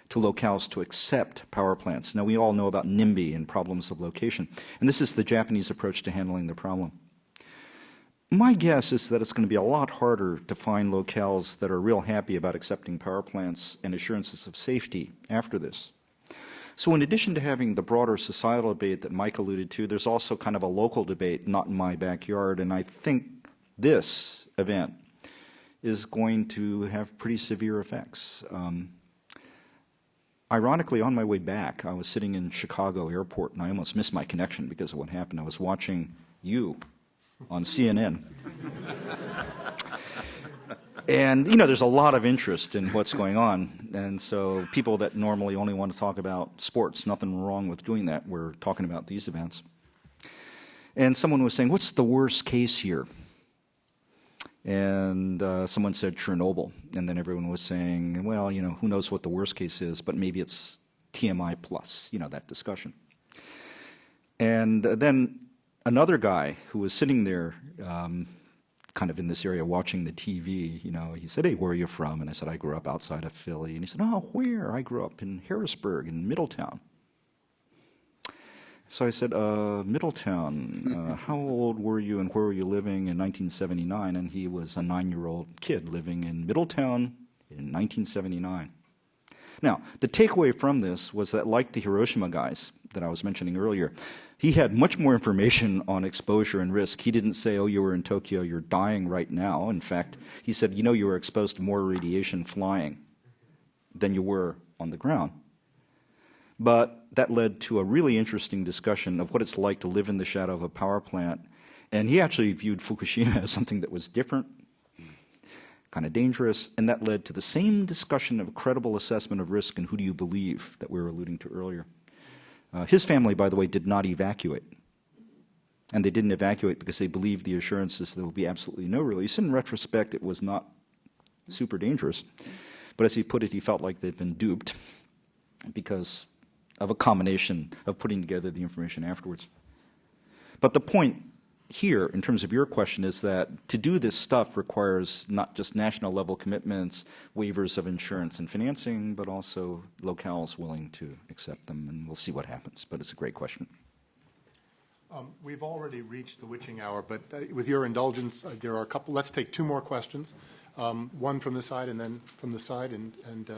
to locales to accept power plants. Now, we all know about NIMBY and problems of location, and this is the Japanese approach to handling the problem. My guess is that it's going to be a lot harder to find locales that are real happy about accepting power plants and assurances of safety after this. So in addition to having the broader societal debate that Mike alluded to, there's also kind of a local debate, not in my backyard, and I think this event is going to have pretty severe effects. Ironically, on my way back, I was sitting in Chicago airport, and I almost missed my connection because of what happened. I was watching you on CNN. And, you know, there's a lot of interest in what's going on. And so people that normally only want to talk about sports, nothing wrong with doing that. We're talking about these events. And someone was saying, what's the worst case here? And someone said Chernobyl. And then everyone was saying, well, you know, who knows what the worst case is, but maybe it's TMI plus, you know, that discussion. And then another guy who was sitting there kind of in this area watching the TV, you know, he said, hey, where are you from? And I said, I grew up outside of Philly. And he said, oh, where? I grew up in Harrisburg, in Middletown. So I said, Middletown, how old were you and where were you living in 1979? And he was a 9-year-old kid living in Middletown in 1979. Now, the takeaway from this was that, like the Hiroshima guys that I was mentioning earlier, he had much more information on exposure and risk. He didn't say, oh, you were in Tokyo, you're dying right now. In fact, he said, you know, you were exposed to more radiation flying than you were on the ground. But that led to a really interesting discussion of what it's like to live in the shadow of a power plant. And he actually viewed Fukushima as something that was different, kind of dangerous, and that led to the same discussion of credible assessment of risk and who do you believe that we were alluding to earlier. His family, by the way, did not evacuate. And they didn't evacuate because they believed the assurances there will be absolutely no release. In retrospect, it was not super dangerous. But as he put it, he felt like they'd been duped because of a combination of putting together the information afterwards. But the point here, in terms of your question, is that to do this stuff requires not just national level commitments, waivers of insurance and financing, but also locales willing to accept them, and we'll see what happens. But it's a great question. We've already reached the witching hour, but with your indulgence, there are a couple. Let's take 2 more questions, one from this side and then from the side, and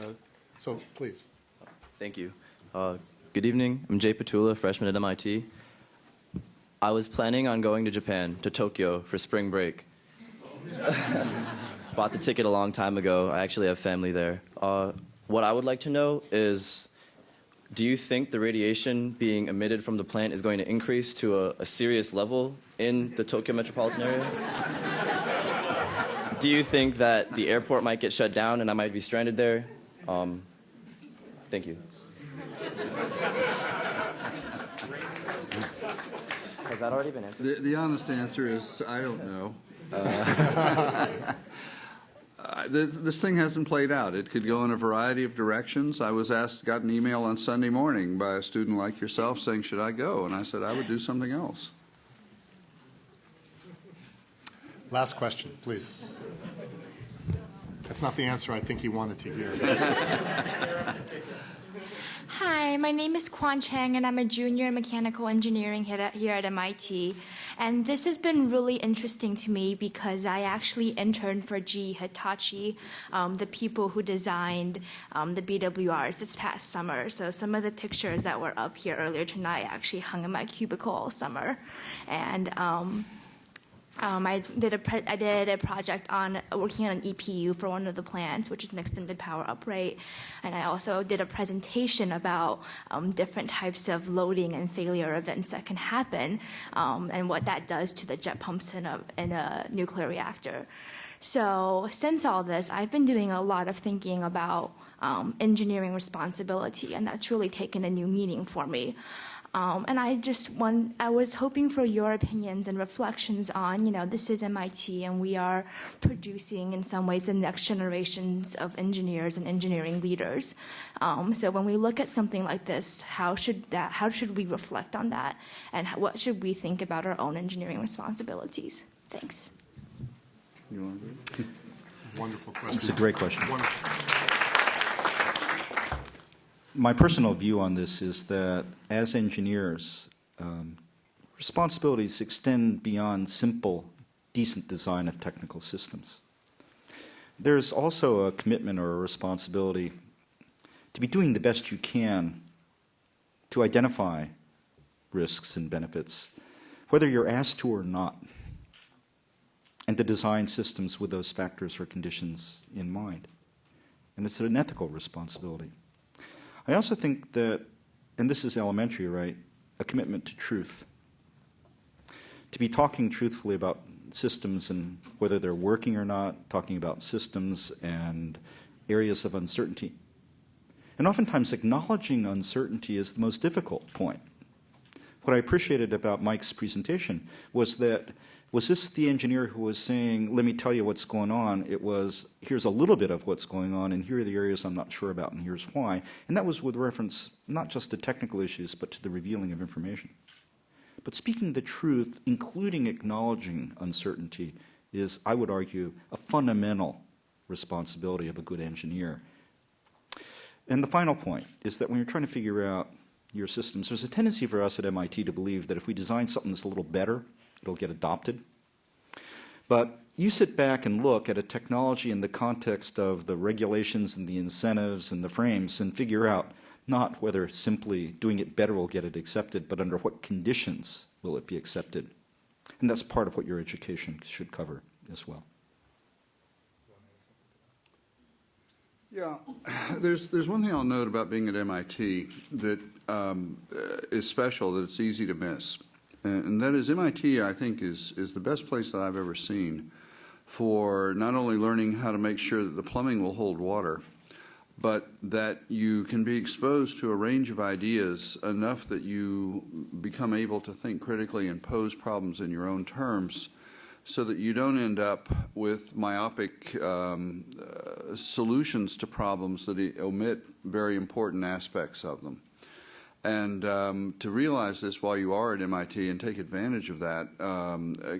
so please. Thank you. Good evening. I'm Jay Patula, freshman at MIT. I was planning on going to Japan, to Tokyo, for spring break. Bought the ticket a long time ago. I actually have family there. What I would like to know is, do you think the radiation being emitted from the plant is going to increase to a serious level in the Tokyo metropolitan area? Do you think that the airport might get shut down and I might be stranded there? Thank you. Has that already been answered? The honest answer is I don't know. This thing hasn't played out. It could go in a variety of directions. I was got an email on Sunday morning by a student like yourself saying, should I go? And I said, I would do something else. Last question, please. That's not the answer I think you wanted to hear. Hi, my name is Kwan Chang, and I'm a junior in mechanical engineering here at MIT. And this has been really interesting to me because I actually interned for GE Hitachi, the people who designed the BWRs this past summer. So some of the pictures that were up here earlier tonight actually hung in my cubicle all summer. And I did a project on working on an EPU for one of the plants, which is an extended power uprate, and I also did a presentation about different types of loading and failure events that can happen, and what that does to the jet pumps in a nuclear reactor. So since all this, I've been doing a lot of thinking about engineering responsibility, and that's really taken a new meaning for me. And I was hoping for your opinions and reflections on, this is MIT, and we are producing, in some ways, the next generations of engineers and engineering leaders. So when we look at something like this, how should we reflect on that, and what should we think about our own engineering responsibilities? Thanks. You want to do it? It's a wonderful question. It's a great question. Wonderful. My personal view on this is that as engineers, responsibilities extend beyond simple, decent design of technical systems. There's also a commitment or a responsibility to be doing the best you can to identify risks and benefits, whether you're asked to or not, and to design systems with those factors or conditions in mind. And it's an ethical responsibility. I also think that, and this is elementary, right, a commitment to truth. To be talking truthfully about systems and whether they're working or not, talking about systems and areas of uncertainty. And oftentimes acknowledging uncertainty is the most difficult point. What I appreciated about Mike's presentation was that, was this the engineer who was saying, let me tell you what's going on? It was, here's a little bit of what's going on, and here are the areas I'm not sure about, and here's why. And that was with reference not just to technical issues, but to the revealing of information. But speaking the truth, including acknowledging uncertainty, is, I would argue, a fundamental responsibility of a good engineer. And the final point is that when you're trying to figure out your systems, there's a tendency for us at MIT to believe that if we design something that's a little better, it'll get adopted. But you sit back and look at a technology in the context of the regulations and the incentives and the frames and figure out not whether simply doing it better will get it accepted, but under what conditions will it be accepted. And that's part of what your education should cover as well. Yeah, there's one thing I'll note about being at MIT that is special, that it's easy to miss. And that is MIT, I think, is the best place that I've ever seen for not only learning how to make sure that the plumbing will hold water, but that you can be exposed to a range of ideas enough that you become able to think critically and pose problems in your own terms so that you don't end up with myopic solutions to problems that omit very important aspects of them. And to realize this while you are at MIT and take advantage of that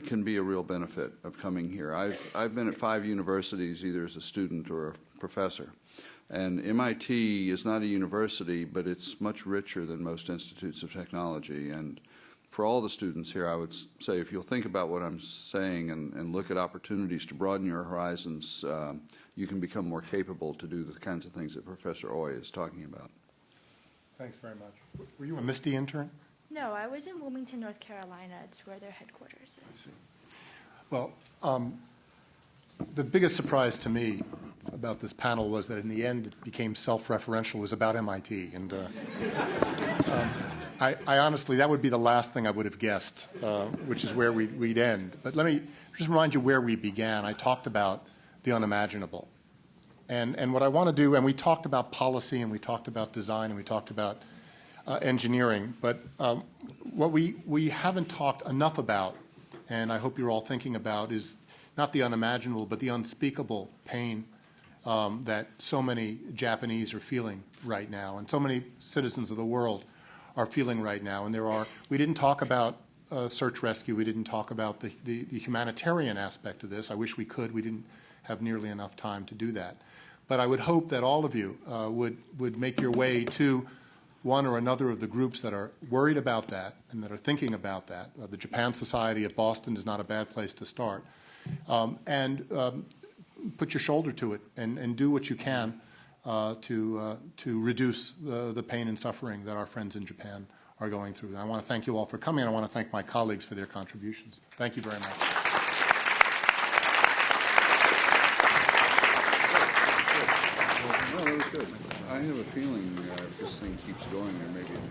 can be a real benefit of coming here. I've been at 5 universities, either as a student or a professor. And MIT is not a university, but it's much richer than most institutes of technology. And for all the students here, I would say if you'll think about what I'm saying and look at opportunities to broaden your horizons, you can become more capable to do the kinds of things that Professor Oy is talking about. Thanks very much. Were you a Misty intern? No, I was in Wilmington, North Carolina. It's where their headquarters is. Well, the biggest surprise to me about this panel was that in the end it became self-referential. It was about MIT. And I honestly, that would be the last thing I would have guessed, which is where we'd end. But let me just remind you where we began. I talked about the unimaginable. And what I want to do, and we talked about policy, and we talked about design, and we talked about engineering, but what we haven't talked enough about, and I hope you're all thinking about, is not the unimaginable, but the unspeakable pain that so many Japanese are feeling right now, and so many citizens of the world are feeling right now. And we didn't talk about search rescue, we didn't talk about the humanitarian aspect of this. I wish we could. We didn't have nearly enough time to do that. But I would hope that all of you would make your way to one or another of the groups that are worried about that and that are thinking about that. The Japan Society of Boston is not a bad place to start. And put your shoulder to it and do what you can to reduce the pain and suffering that our friends in Japan are going through. And I want to thank you all for coming, and I want to thank my colleagues for their contributions. Thank you very much. Well, that was good. I have a feeling if this thing keeps going, there may be an